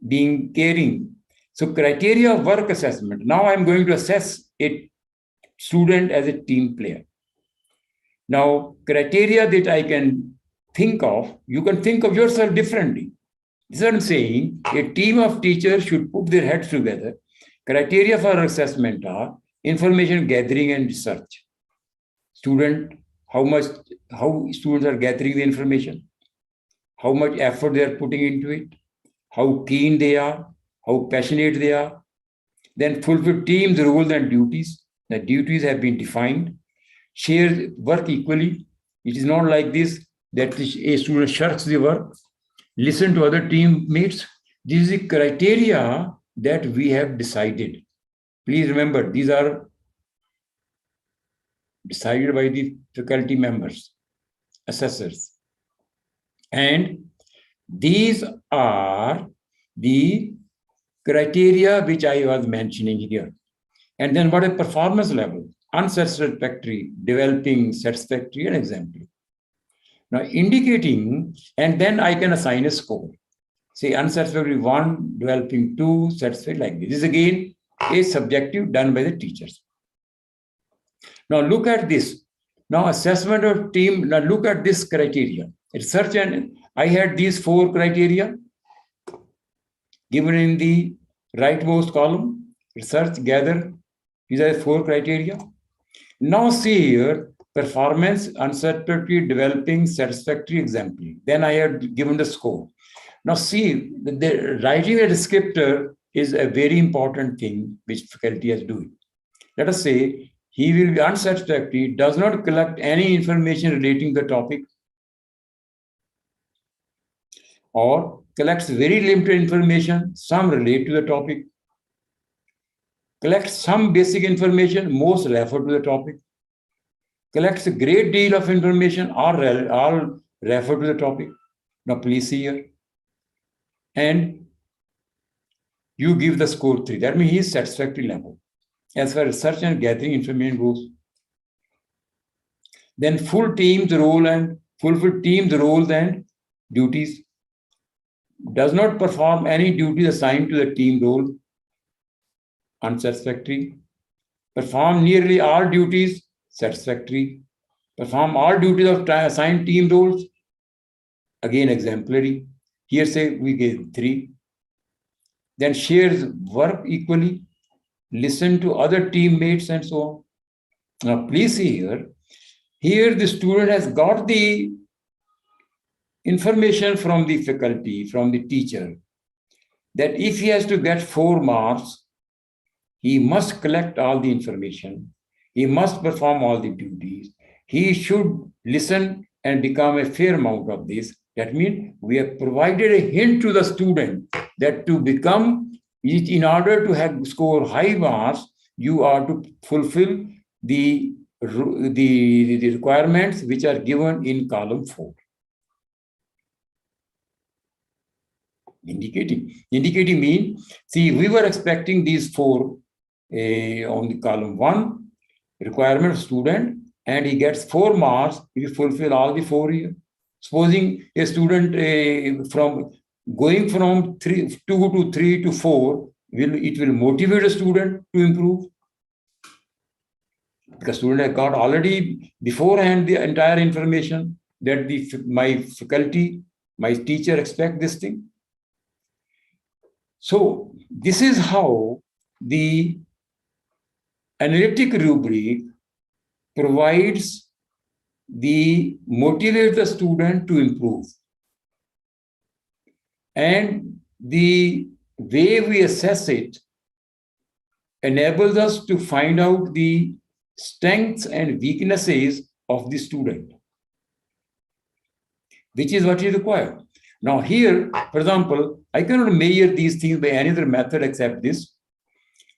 Speaker 1: being caring. So criteria of work assessment. Now I'm going to assess a student as a team player. Now, criteria that I can think of, you can think of yourself differently. This is what I'm saying. A team of teachers should put their heads together. Criteria for assessment are information gathering and research. How students are gathering the information, how much effort they are putting into it, how keen they are, how passionate they are. Then fulfill team's roles and duties. The duties have been defined. Share work equally. It is not like this that a student shirks the work. Listen to other teammates. This is the criteria that we have decided. Please remember, these are decided by the faculty members, assessors. And these are the criteria which I was mentioning here. And then what a performance level, unsatisfactory, developing, satisfactory, and exemplary. Now indicating, and then I can assign a score. Say unsatisfactory 1, developing 2, satisfactory like this. This is again a subjective done by the teachers. Now look at this. Now assessment of team, now look at this criteria. Research, and I had these 4 criteria given in the rightmost column. Research, gather, these are the 4 criteria. Now see here, performance, unsatisfactory, developing, satisfactory, exemplary. Then I had given the score. Now see, the writing a descriptor is a very important thing which faculty is doing. Let us say he will be unsatisfactory, does not collect any information relating to the topic, or collects very limited information, some relate to the topic, collects some basic information, most refer to the topic, collects a great deal of information, all refer to the topic. Now please see here. And you give the score 3. That means he is satisfactory level as far as research and gathering information goes. Then fulfill team's roles and duties. Does not perform any duties assigned to the team role, unsatisfactory. Perform nearly all duties, satisfactory. Perform all duties of assigned team roles, again exemplary. Here say we gave 3. Then shares work equally, listen to other teammates and so on. Now please see here. Here the student has got the information from the faculty, from the teacher, that if he has to get 4 marks, he must collect all the information. He must perform all the duties. He should listen and become a fair amount of this. That means we have provided a hint to the student that to become, in order to score high marks, you are to fulfill the requirements which are given in column 4. Indicating mean, see, we were expecting these 4 on the column 1, requirement of student, and he gets 4 marks if you fulfill all the 4 here. Supposing a student from going from 2 to 3 to 4, it will motivate a student to improve. Because student has got already beforehand the entire information that my faculty, my teacher expect this thing. So this is how the analytic rubric provides motivate the student to improve. And the way we assess it enables us to find out the strengths and weaknesses of the student, which is what is required. Now here, for example, I cannot measure these things by any other method except this.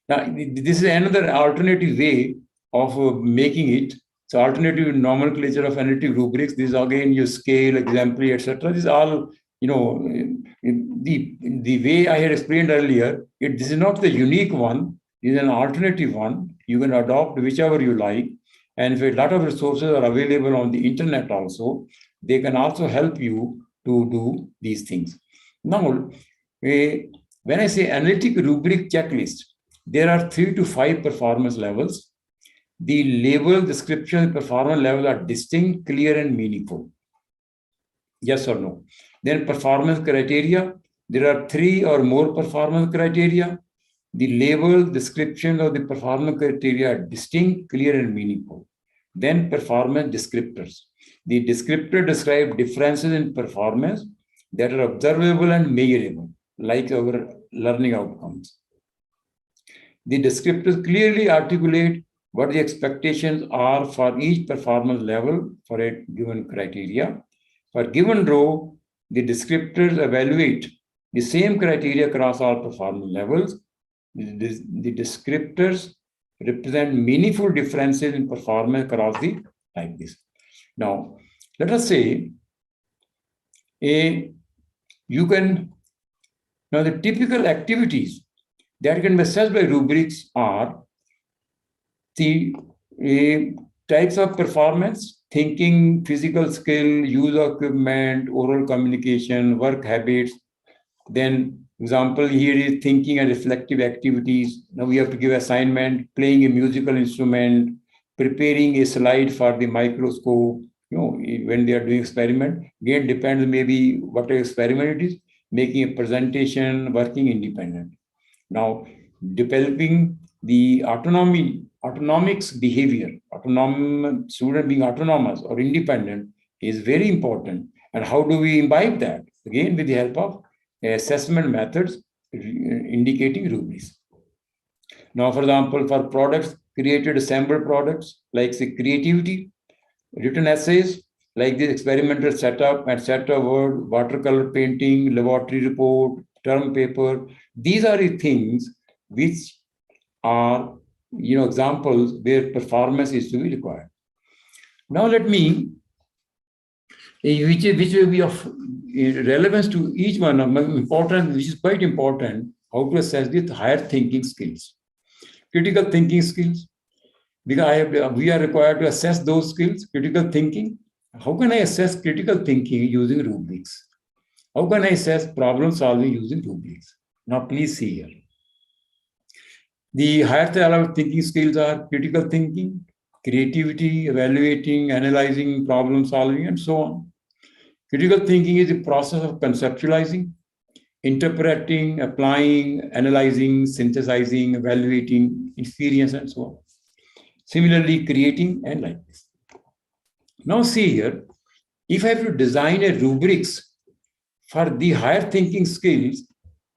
Speaker 1: Now, this is another alternative way of making it. So alternative nomenclature of analytic rubrics. This is again your scale, exemplary, etc. This is all, the way I had explained earlier. This is not the unique one. This is an alternative one. You can adopt whichever you like. And if a lot of resources are available on the internet also, they can also help you to do these things. Now, when I say analytic rubric checklist, there are 3 to 5 performance levels. The label, description, performance level are distinct, clear, and meaningful. Yes or no? Then performance criteria. there are 3 or more performance criteria. The label, description of the performance criteria are distinct, clear, and meaningful. Then performance descriptors. The descriptor describe differences in performance that are observable and measurable, like our learning outcomes. The descriptors clearly articulate what the expectations are for each performance level for a given criteria. For given row, the descriptors evaluate the same criteria across all performance levels. The descriptors represent meaningful differences in performance across the like this. Now, let us say the typical activities that can be assessed by rubrics are the types of performance: thinking, physical skill, use of equipment, oral communication, work habits. Then example here is thinking and reflective activities. Now we have to give assignment, playing a musical instrument, preparing a slide for the microscope. When they are doing experiment, again depends maybe what experiment it is, making a presentation, working independent. Now, developing the autonomics behavior, student being autonomous or independent is very important. And how do we imbibe that? Again, with the help of assessment methods indicating rubrics. Now, for example, for products, created assembled products, like say creativity, written essays, like this experimental setup and set of word, watercolor painting, laboratory report, term paper. These are the things which are examples where performance is to be required. Now let me, which will be of relevance to each one of them, important, which is quite important, how to assess the higher thinking skills. Critical thinking skills, because we are required to assess those skills. Critical thinking, how can I assess critical thinking using rubrics? How can I assess problem solving using rubrics? Now please see here. The higher level thinking skills are critical thinking, creativity, evaluating, analyzing, problem solving, and so on. Critical thinking is the process of conceptualizing, interpreting, applying, analyzing, synthesizing, evaluating, experience, and so on. Similarly, creating and like this. Now see here, if I have to design a rubrics for the higher thinking skills,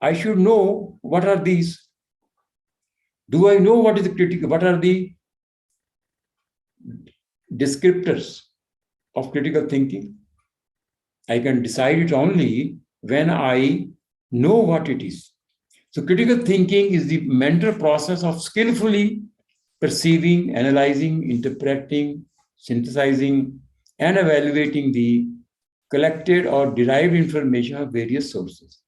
Speaker 1: I should know what are these. Do I know what is the critical, what are the descriptors of critical thinking? I can decide it only when I know what it is. So critical thinking is the mental process of skillfully perceiving, analyzing, interpreting, synthesizing, and evaluating the collected or derived information of various sources.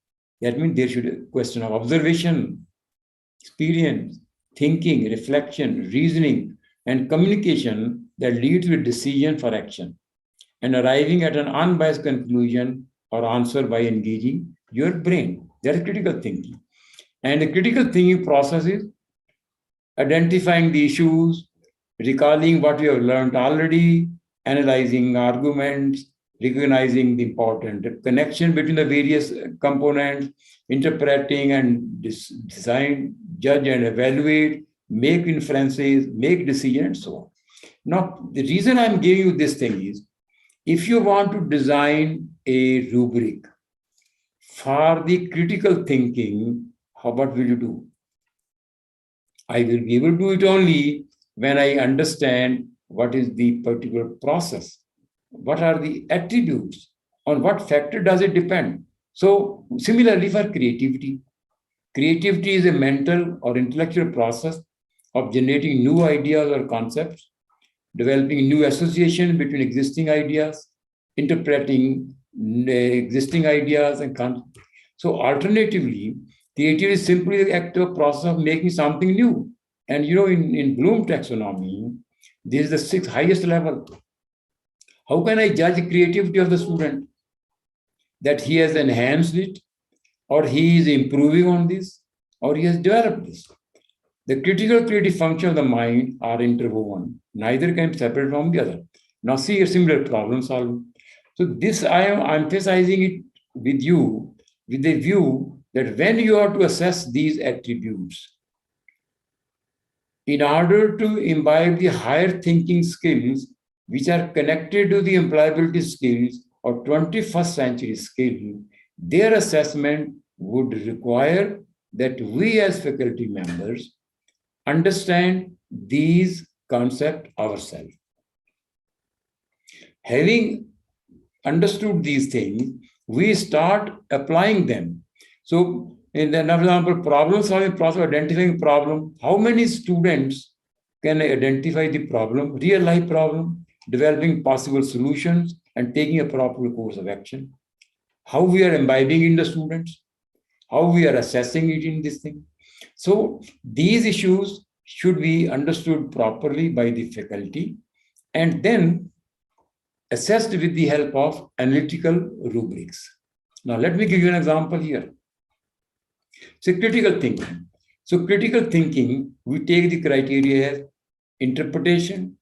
Speaker 1: That means there should be a question of observation, experience, thinking, reflection, reasoning, and communication that leads to a decision for action, and arriving at an unbiased conclusion or answer by engaging your brain. That is critical thinking. And the critical thinking process is identifying the issues, recalling what you have learned already, analyzing arguments, recognizing the important connection between the various components, interpreting and design, judge and evaluate, make inferences, make decisions, and so on. Now, the reason I'm giving you this thing is, if you want to design a rubric for the critical thinking, what will you do? I will be able to do it only when I understand what is the particular process. What are the attributes? On what factor does it depend? So similarly for creativity. Creativity is a mental or intellectual process of generating new ideas or concepts, developing new association between existing ideas, interpreting existing ideas and concepts. So alternatively, creativity is simply the active process of making something new. And in Bloom taxonomy, this is the 6th highest level. How can I judge the creativity of the student? That he has enhanced it, or he is improving on this, or he has developed this. The critical creative function of the mind are interwoven. Neither can be separate from the other. Now see a similar problem solving. So this I am emphasizing it with you with the view that when you are to assess these attributes, in order to imbibe the higher thinking skills which are connected to the employability skills or 21st century skills, their assessment would require that we as faculty members understand these concepts ourselves. Having understood these things, we start applying them. So, in the example, problem solving process, identifying problem, how many students can identify the problem, real life problem, developing possible solutions, and taking a proper course of action? How we are imbibing in the students, how we are assessing it in this thing. So these issues should be understood properly by the faculty and then assessed with the help of analytical rubrics. Now, let me give you an example here. So critical thinking. So critical thinking, we take the criteria as interpretation,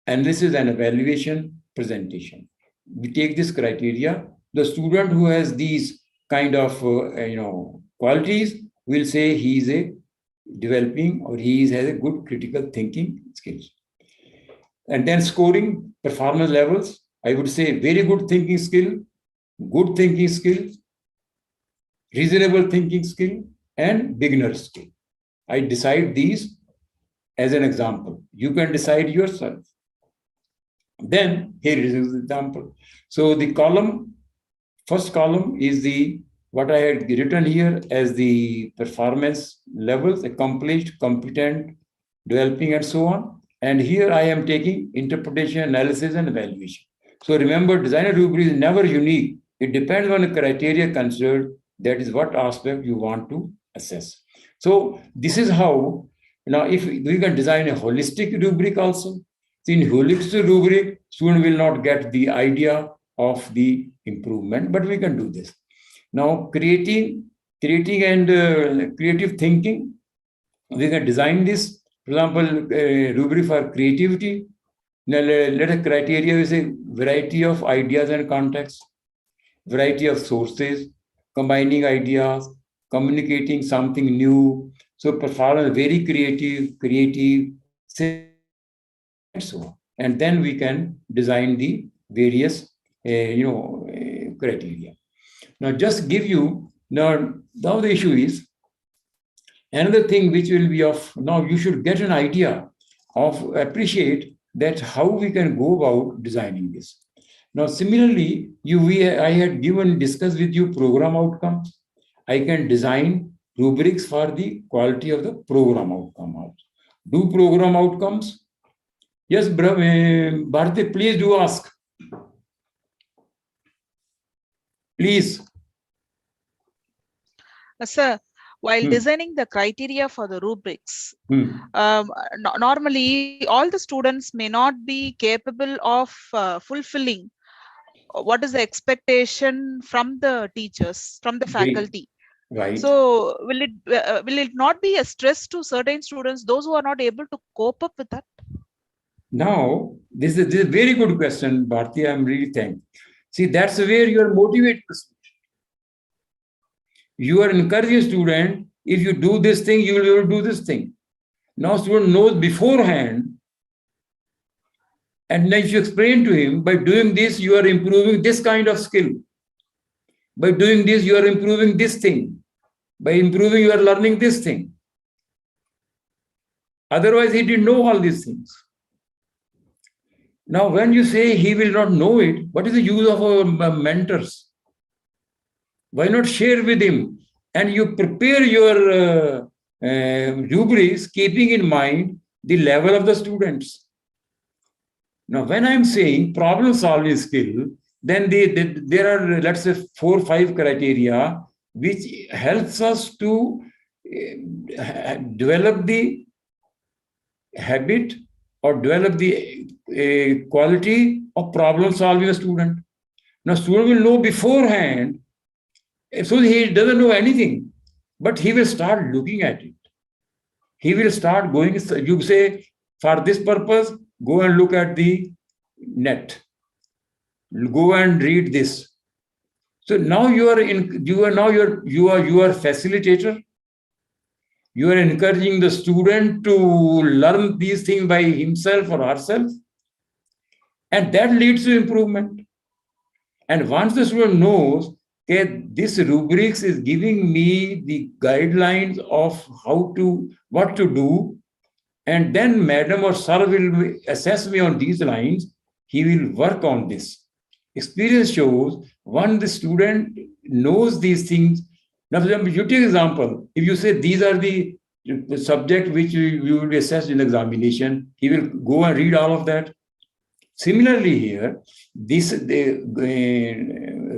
Speaker 1: analysis and evaluation, presentation. We take this criteria. The student who has these kind of qualities will say he is a developing or he has a good critical thinking skills. And then scoring performance levels, I would say very good thinking skill, good thinking skill, reasonable thinking skill, and beginner skill. I decide these as an example. You can decide yourself. Then here is the example. So the column, first column is the what I had written here as the performance levels, accomplished, competent, developing, and so on. And here I am taking interpretation, analysis, and evaluation. So remember, designer rubric is never unique. It depends on the criteria considered. That is what aspect you want to assess. So this is how, now if we can design a holistic rubric also. In holistic rubric, student will not get the idea of the improvement, but we can do this. Now, creating and creative thinking, we can design this. For example, rubric for creativity. Now, let a criteria is a variety of ideas and contexts, variety of sources, combining ideas, communicating something new. So performance very creative, and so on. And then we can design the various criteria. Now, just give you now the issue is another thing which will be of now you should get an idea of appreciate that how we can go about designing this. Now, similarly, I had discussed with you program outcomes. I can design rubrics for the quality of the program outcome also. Do program outcomes? Yes, Bharti, please do ask. Please.
Speaker 3: Sir, while designing the criteria for the rubrics, normally all the students may not be capable of fulfilling what is the expectation from the teachers, from the faculty.
Speaker 1: Right.
Speaker 3: So will it not be a stress to certain students, those who are not able to cope up with that?
Speaker 1: Now, this is a very good question, Bharti. I'm really thankful. See, that's where you are motivated. You are encouraging a student, if you do this thing, you will be able to do this thing. Now, student knows beforehand, and then you explain to him, by doing this, you are improving this kind of skill. By doing this, you are improving this thing. By improving, you are learning this thing. Otherwise, he didn't know all these things. Now, when you say he will not know it, what is the use of our mentors? Why not share with him? And you prepare your rubrics, keeping in mind the level of the students. Now, when I'm saying problem-solving skill, then there are, let's say, 4 or 5 criteria which helps us to develop the habit or develop the quality of problem-solving a student. Now, student will know beforehand, so he doesn't know anything, but he will start looking at it. He will start going, you say, for this purpose, go and look at the net. Go and read this. So now you are facilitator. You are encouraging the student to learn these things by himself or herself, and that leads to improvement. And once the student knows, okay, this rubrics is giving me the guidelines of what to do, and then madam or sir will assess me on these lines, he will work on this. Experience shows when the student knows these things. Now, for example, you take example, if you say these are the subject which you will be assessed in the examination, he will go and read all of that. Similarly here, the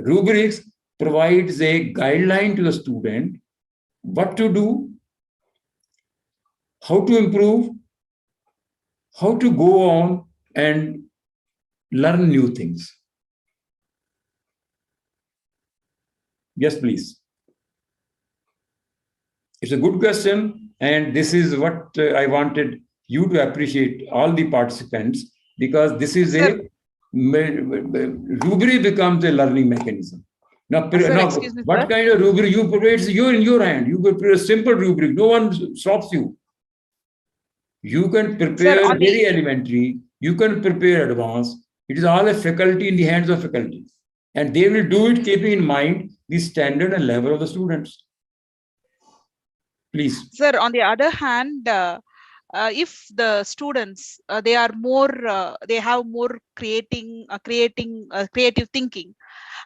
Speaker 1: rubrics provides a guideline to the student, what to do, how to improve, how to go on and learn new things. Yes, please. It's a good question, and this is what I wanted you to appreciate, all the participants, because this is rubric becomes a learning mechanism. Now, what kind of rubric you prepare? You're in your hand. You prepare a simple rubric. No one stops you. You can prepare very elementary. You can prepare advanced. It is all a faculty in the hands of faculty, and they will do it keeping in mind the standard and level of the students. Please.
Speaker 3: Sir, on the other hand, if the students they have more creative thinking,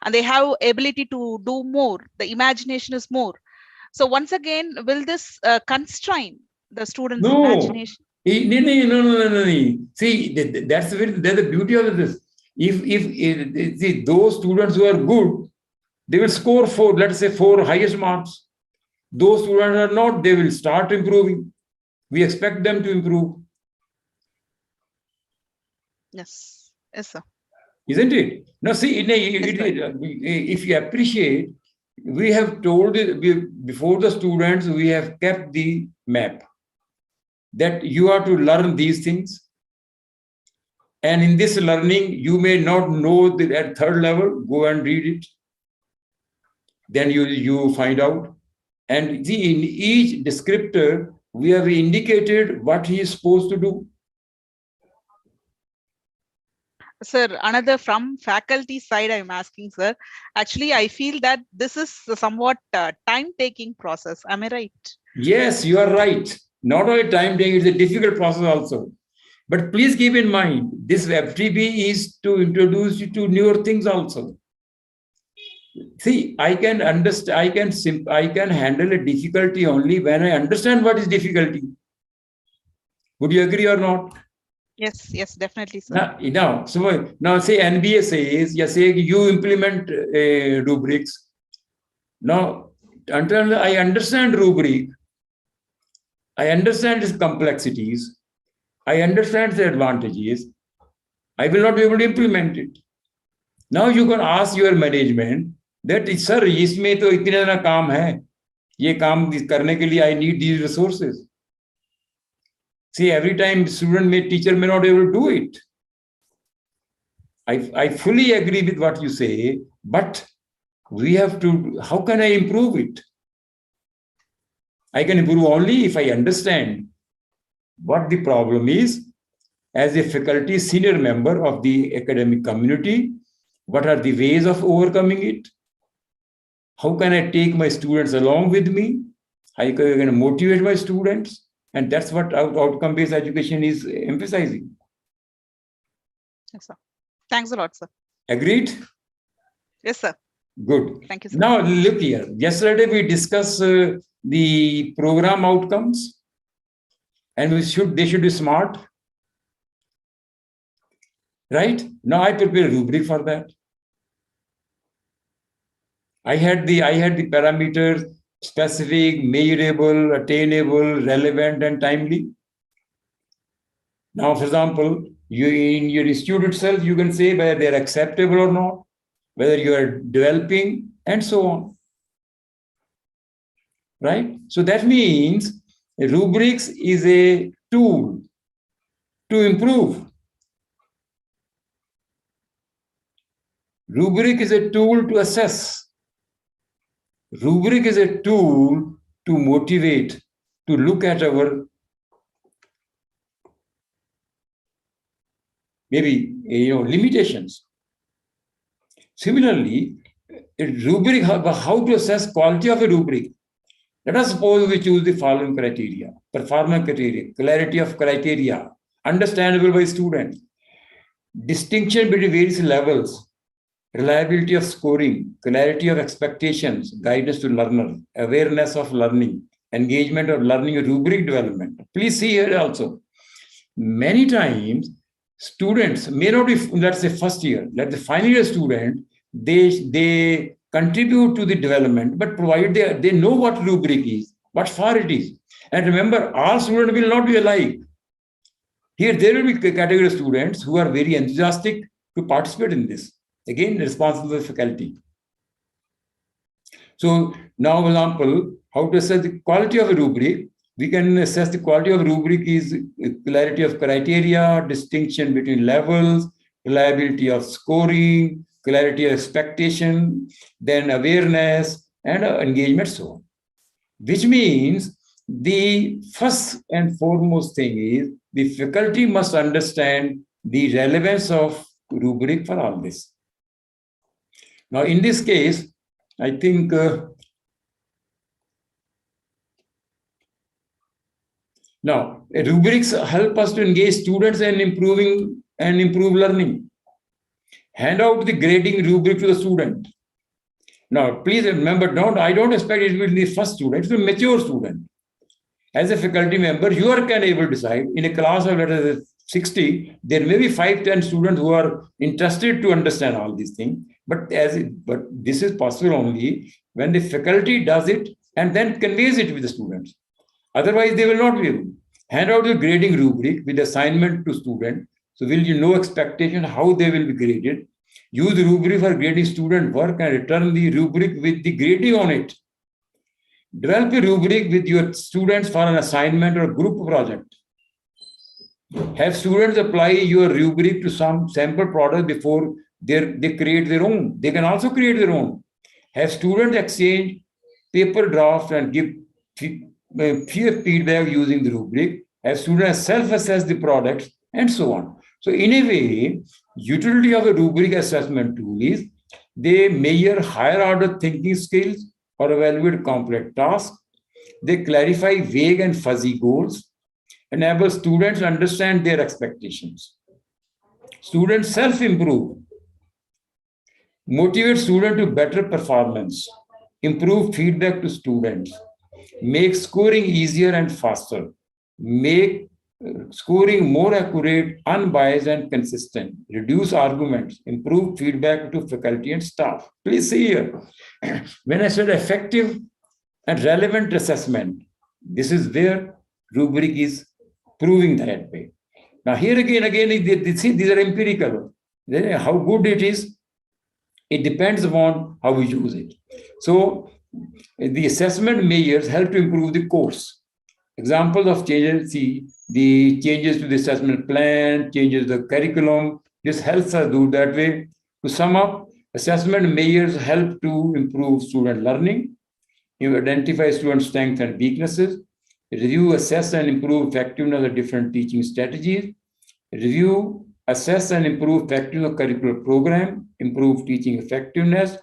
Speaker 3: and they have ability to do more, the imagination is more. So once again, will this constrain the students' imagination?
Speaker 1: No. See, that's the beauty of this. If those students who are good, they will score 4, let's say 4 highest marks. Those students are not, they will start improving. We expect them to improve.
Speaker 3: Yes, yes, sir.
Speaker 1: Isn't it? Now, see, if you appreciate, we have told before the students, we have kept the map that you are to learn these things. And in this learning, you may not know that at 3rd level, go and read it. Then you find out. And see, in each descriptor, we have indicated what he is supposed to do.
Speaker 3: Sir, another from faculty side, I'm asking, sir. Actually, I feel that this is somewhat time-taking process. Am I right?
Speaker 1: Yes, you are right. Not only time-taking, it's a difficult process also. But please keep in mind, this FTB is to introduce you to newer things also. See, I can understand, I can handle a difficulty only when I understand what is difficulty. Would you agree or not?
Speaker 3: Yes, yes, definitely, sir.
Speaker 1: Now, say NBA says, you implement rubrics. Now, until I understand rubric, I understand its complexities, I understand the advantages, I will not be able to implement it. Now you can ask your management that, sir, इसमें तो इतना ना काम है, ये काम करने के लिए I need these resources. See, every time teacher may not be able to do it. I fully agree with what you say, but we have to, how can I improve it? I can improve only if I understand what the problem is as a faculty senior member of the academic community. What are the ways of overcoming it? How can I take my students along with me? How can I motivate my students? And that's what outcome-based education is emphasizing.
Speaker 3: Yes, sir. Thanks a lot, sir.
Speaker 1: Agreed?
Speaker 3: Yes, sir.
Speaker 1: Good.
Speaker 3: Thank you, sir.
Speaker 1: Now, look here. Yesterday, we discussed the program outcomes, and they should be smart. Right? Now, I prepare a rubric for that. I had the parameters: specific, measurable, attainable, relevant, and timely. Now, for example, in your institute itself, you can say whether they're acceptable or not, whether you are developing, and so on. Right? So that means rubrics is a tool to improve. Rubric is a tool to assess. Rubric is a tool to motivate, to look at our maybe limitations. Similarly, a rubric, how to assess quality of a rubric. Let us suppose we choose the following criteria: performance criteria, clarity of criteria, understandable by students, distinction between various levels, reliability of scoring, clarity of expectations, guidance to learner, awareness of learning, engagement of learning, rubric development. Please see here also. Many times, students may not be, let's say, first year, let's say final year student, they contribute to the development, but provided they know what rubric is, what for it is. And remember, all students will not be alike. Here, there will be a category of students who are very enthusiastic to participate in this. Again, responsible faculty. So now, for example, how to assess the quality of a rubric? We can assess the quality of a rubric is clarity of criteria, distinction between levels, reliability of scoring, clarity of expectation, then awareness and engagement, so on. Which means the first and foremost thing is the faculty must understand the relevance of rubric for all this. Now, in this case, I think now rubrics help us to engage students and improve learning. Hand out the grading rubric to the student. Now, please remember, I don't expect it will be the first student, it's a mature student. As a faculty member, you are able to decide in a class of, let us say, 60, there may be 5-10 students who are interested to understand all these things. But this is possible only when the faculty does it and then conveys it with the students. Otherwise, they will not be able. Hand out the grading rubric with assignment to student. So will you know expectation how they will be graded. Use the rubric for grading student work and return the rubric with the grading on it. Develop a rubric with your students for an assignment or group project. Have students apply your rubric to some sample product before they create their own. They can also create their own. Have students exchange paper draft and give peer feedback using the rubric. Have students self-assess the products and so on. So in a way, utility of a rubric assessment tool is they measure higher order thinking skills or evaluate complex tasks. They clarify vague and fuzzy goals, enable students to understand their expectations. Students self-improve, motivate students to better performance, improve feedback to students, make scoring easier and faster, make scoring more accurate, unbiased and consistent, reduce arguments, improve feedback to faculty and staff. Please see here, when I said effective and relevant assessment, this is where rubric is proving that way. Now here again, see, these are empirical. How good it is, it depends upon how we use it. So the assessment measures help to improve the course. Examples of changes, see the changes to the assessment plan, changes to the curriculum. This helps us do that way. To sum up, assessment measures help to improve student learning. You identify student strengths and weaknesses. Review, assess, and improve effectiveness of different teaching strategies. Review, assess, and improve effectiveness of curricular program. Improve teaching effectiveness.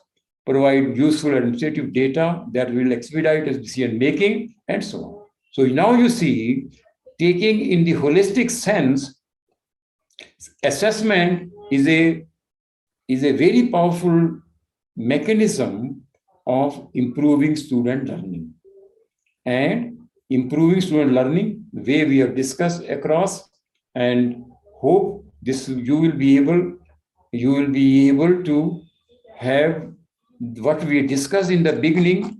Speaker 1: Provide useful administrative data that will expedite decision making, and so on. So now you see, taking in the holistic sense, assessment is a very powerful mechanism of improving student learning. And improving student learning, the way we have discussed across, and hope this you will be able to have what we discussed in the beginning.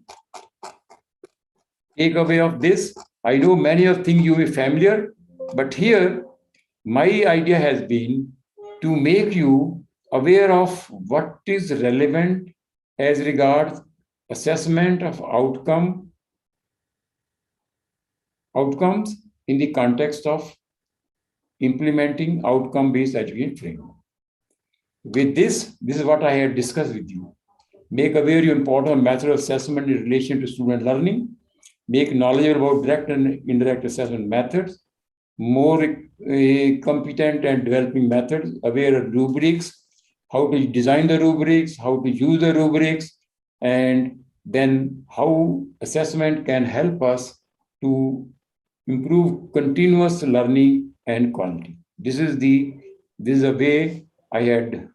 Speaker 1: Take away of this. I know many of things you will be familiar, but here my idea has been to make you aware of what is relevant as regards assessment of outcomes in the context of implementing outcome-based education framework. With this is what I had discussed with you. make aware you important of method of assessment in relation to student learning, make knowledgeable about direct and indirect assessment methods, more competent and developing methods, aware of rubrics, how to design the rubrics, how to use the rubrics, and then how assessment can help us to improve continuous learning and quality. This is the way I had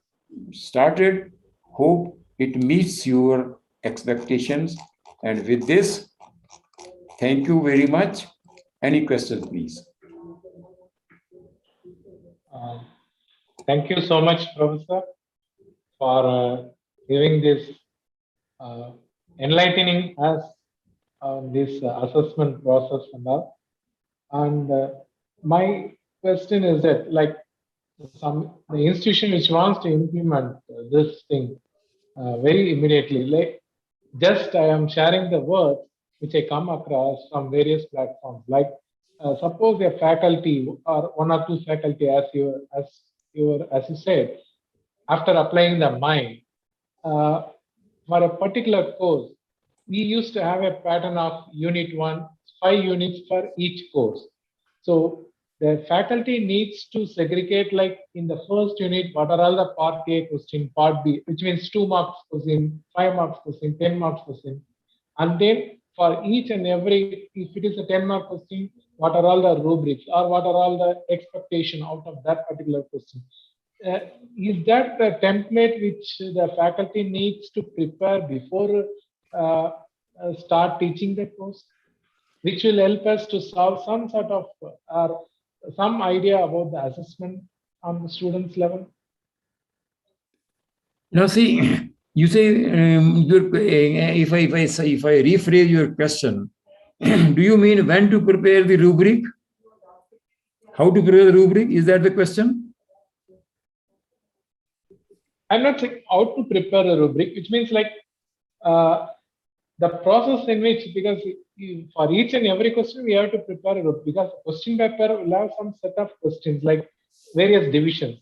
Speaker 1: started. Hope it meets your expectations. And with this, thank you very much. Any questions, please?
Speaker 4: Thank you so much, Professor, for giving this enlightening us on this assessment process and all. And my question is that, like, the institution which wants to implement this thing very immediately, like, just I am sharing the words which I come across from various platforms. Like, suppose a faculty or one or two faculty, as you said, after applying the mind for a particular course, we used to have a pattern of unit 1, 5 units for each course. So the faculty needs to segregate, like in the first unit, what are all the part A question, part B, which means 2 marks question, 5 marks question, 10 marks question. And then for each and every, if it is a 10-mark question, what are all the rubrics or what are all the expectation out of that particular question? Is that the template which the faculty needs to prepare before start teaching the course, which will help us to solve some sort of some idea about the assessment on the students level?
Speaker 1: Now, see, you say if I rephrase your question, do you mean when to prepare the rubric? How to prepare the rubric? Is that the question?
Speaker 4: I'm not saying how to prepare a rubric, which means like the process in which, because for each and every question we have to prepare a rubric, because question paper will have some set of questions like various divisions.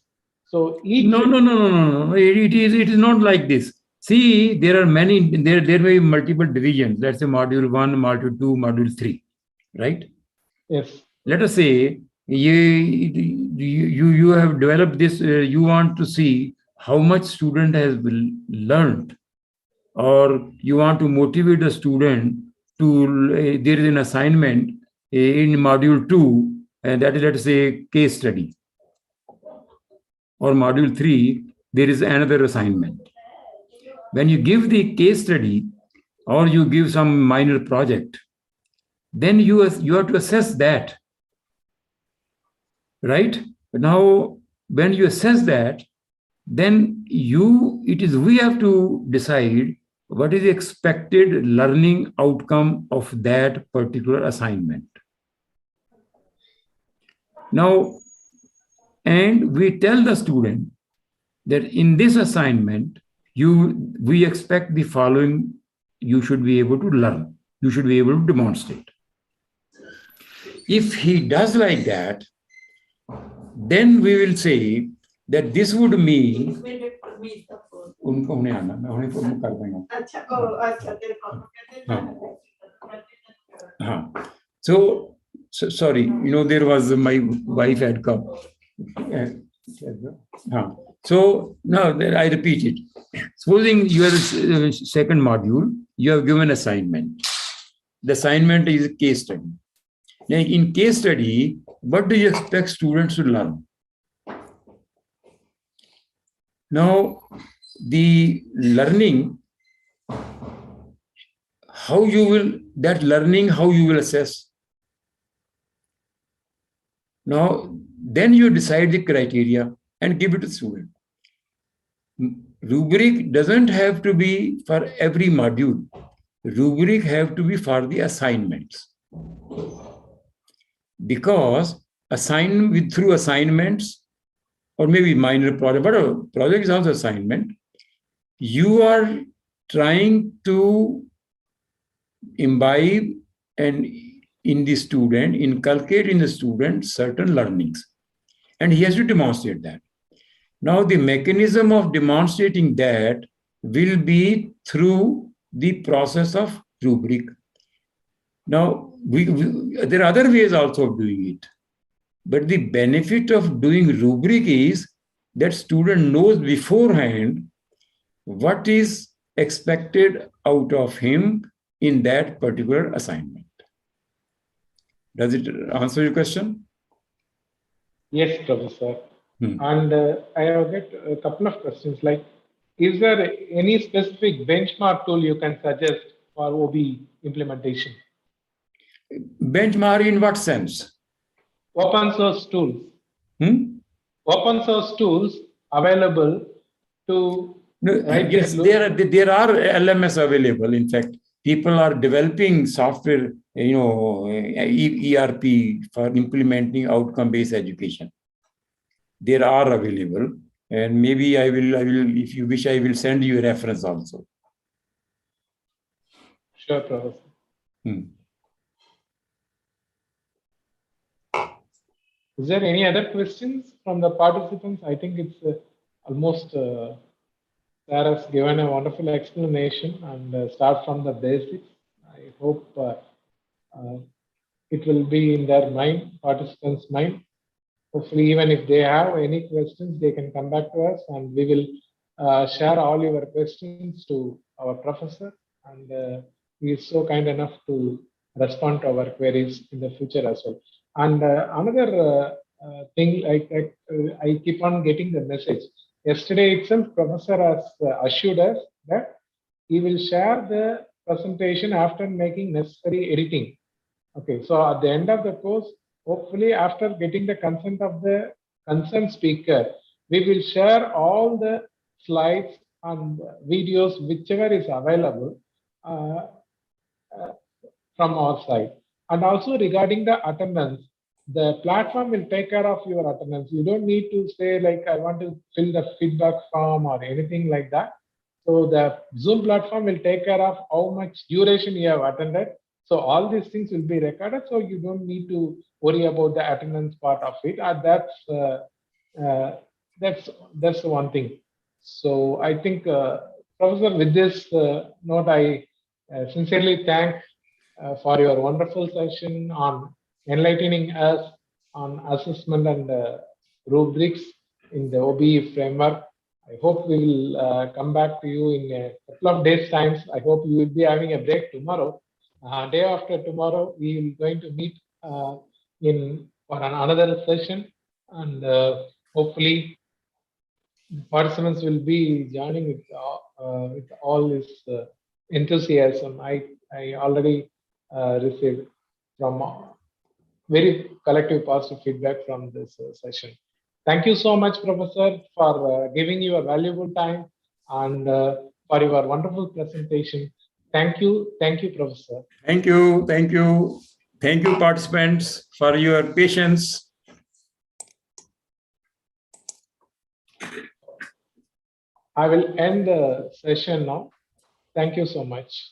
Speaker 4: So each
Speaker 1: no. It is not like this. See, there are many. There may be multiple divisions. Let's say module 1, module 2, module 3, right?
Speaker 4: Yes.
Speaker 1: Let us say you have developed this. You want to see how much student has learned, or you want to motivate the student to. There is an assignment in module 2, and that is, let us say, case study. Or module 3, there is another assignment. When you give the case study or you give some minor project, then you have to assess that, right? Now, when you assess that, then we have to decide what is the expected learning outcome of that particular assignment. Now, and we tell the student that in this assignment, we expect the following you should be able to learn. You should be able to demonstrate. If he does like that, then we will say that this would mean. So sorry, there was my wife had come. So now I repeat it. Supposing you have a second module, you have given assignment. The assignment is a case study. Now, in case study, what do you expect students to learn? Now, the learning, how you will assess. Now, then you decide the criteria and give it to the student. Rubric doesn't have to be for every module. Rubric have to be for the assignments. Because through assignments, or maybe minor project, but a project is also assignment, you are trying to imbibe and inculcate in the student certain learnings. And he has to demonstrate that. Now, the mechanism of demonstrating that will be through the process of rubric. Now, there are other ways also of doing it. But the benefit of doing rubric is that student knows beforehand what is expected out of him in that particular assignment. Does it answer your question?
Speaker 4: Yes, Professor.
Speaker 1: Hmm.
Speaker 4: And I have got a couple of questions like, is there any specific benchmark tool you can suggest for OBE implementation?
Speaker 1: Benchmark in what sense?
Speaker 4: Open source tools.
Speaker 1: Hmm?
Speaker 4: Open source tools available to
Speaker 1: No,
Speaker 4: write
Speaker 1: yes,
Speaker 4: this
Speaker 1: there are LMS available. In fact, people are developing software, ERP for implementing outcome-based education. There are available, and maybe I will, if you wish, I will send you a reference also.
Speaker 4: Sure, Professor. Is there any other questions from the participants? I think it's almost Sarah has given a wonderful explanation and start from the basics. I hope it will be in their mind, participants' mind. Hopefully, even if they have any questions, they can come back to us and we will share all your questions to our professor. And he is so kind enough to respond to our queries in the future as well. And another thing, I keep on getting the message. Yesterday itself, professor has assured us that he will share the presentation after making necessary editing. Okay, so at the end of the course, hopefully after getting the consent of the concerned speaker, we will share all the slides and videos, whichever is available from our side. And also regarding the attendance, the platform will take care of your attendance. You don't need to say like, I want to fill the feedback form or anything like that. So the Zoom platform will take care of how much duration you have attended. So all these things will be recorded. So you don't need to worry about the attendance part of it. That's one thing. So I think, Professor, with this note, I sincerely thank for your wonderful session on enlightening us on assessment and rubrics in the OBE framework. I hope we will come back to you in a couple of days' times. I hope you will be having a break tomorrow. Day after tomorrow, we will going to meet for another session, and hopefully participants will be joining with all this enthusiasm. I already received from very collective positive feedback from this session. Thank you so much, Professor, for giving your valuable time and for your wonderful presentation. Thank you, Professor.
Speaker 1: Thank you, participants, for your patience.
Speaker 4: I will end the session now. Thank you so much.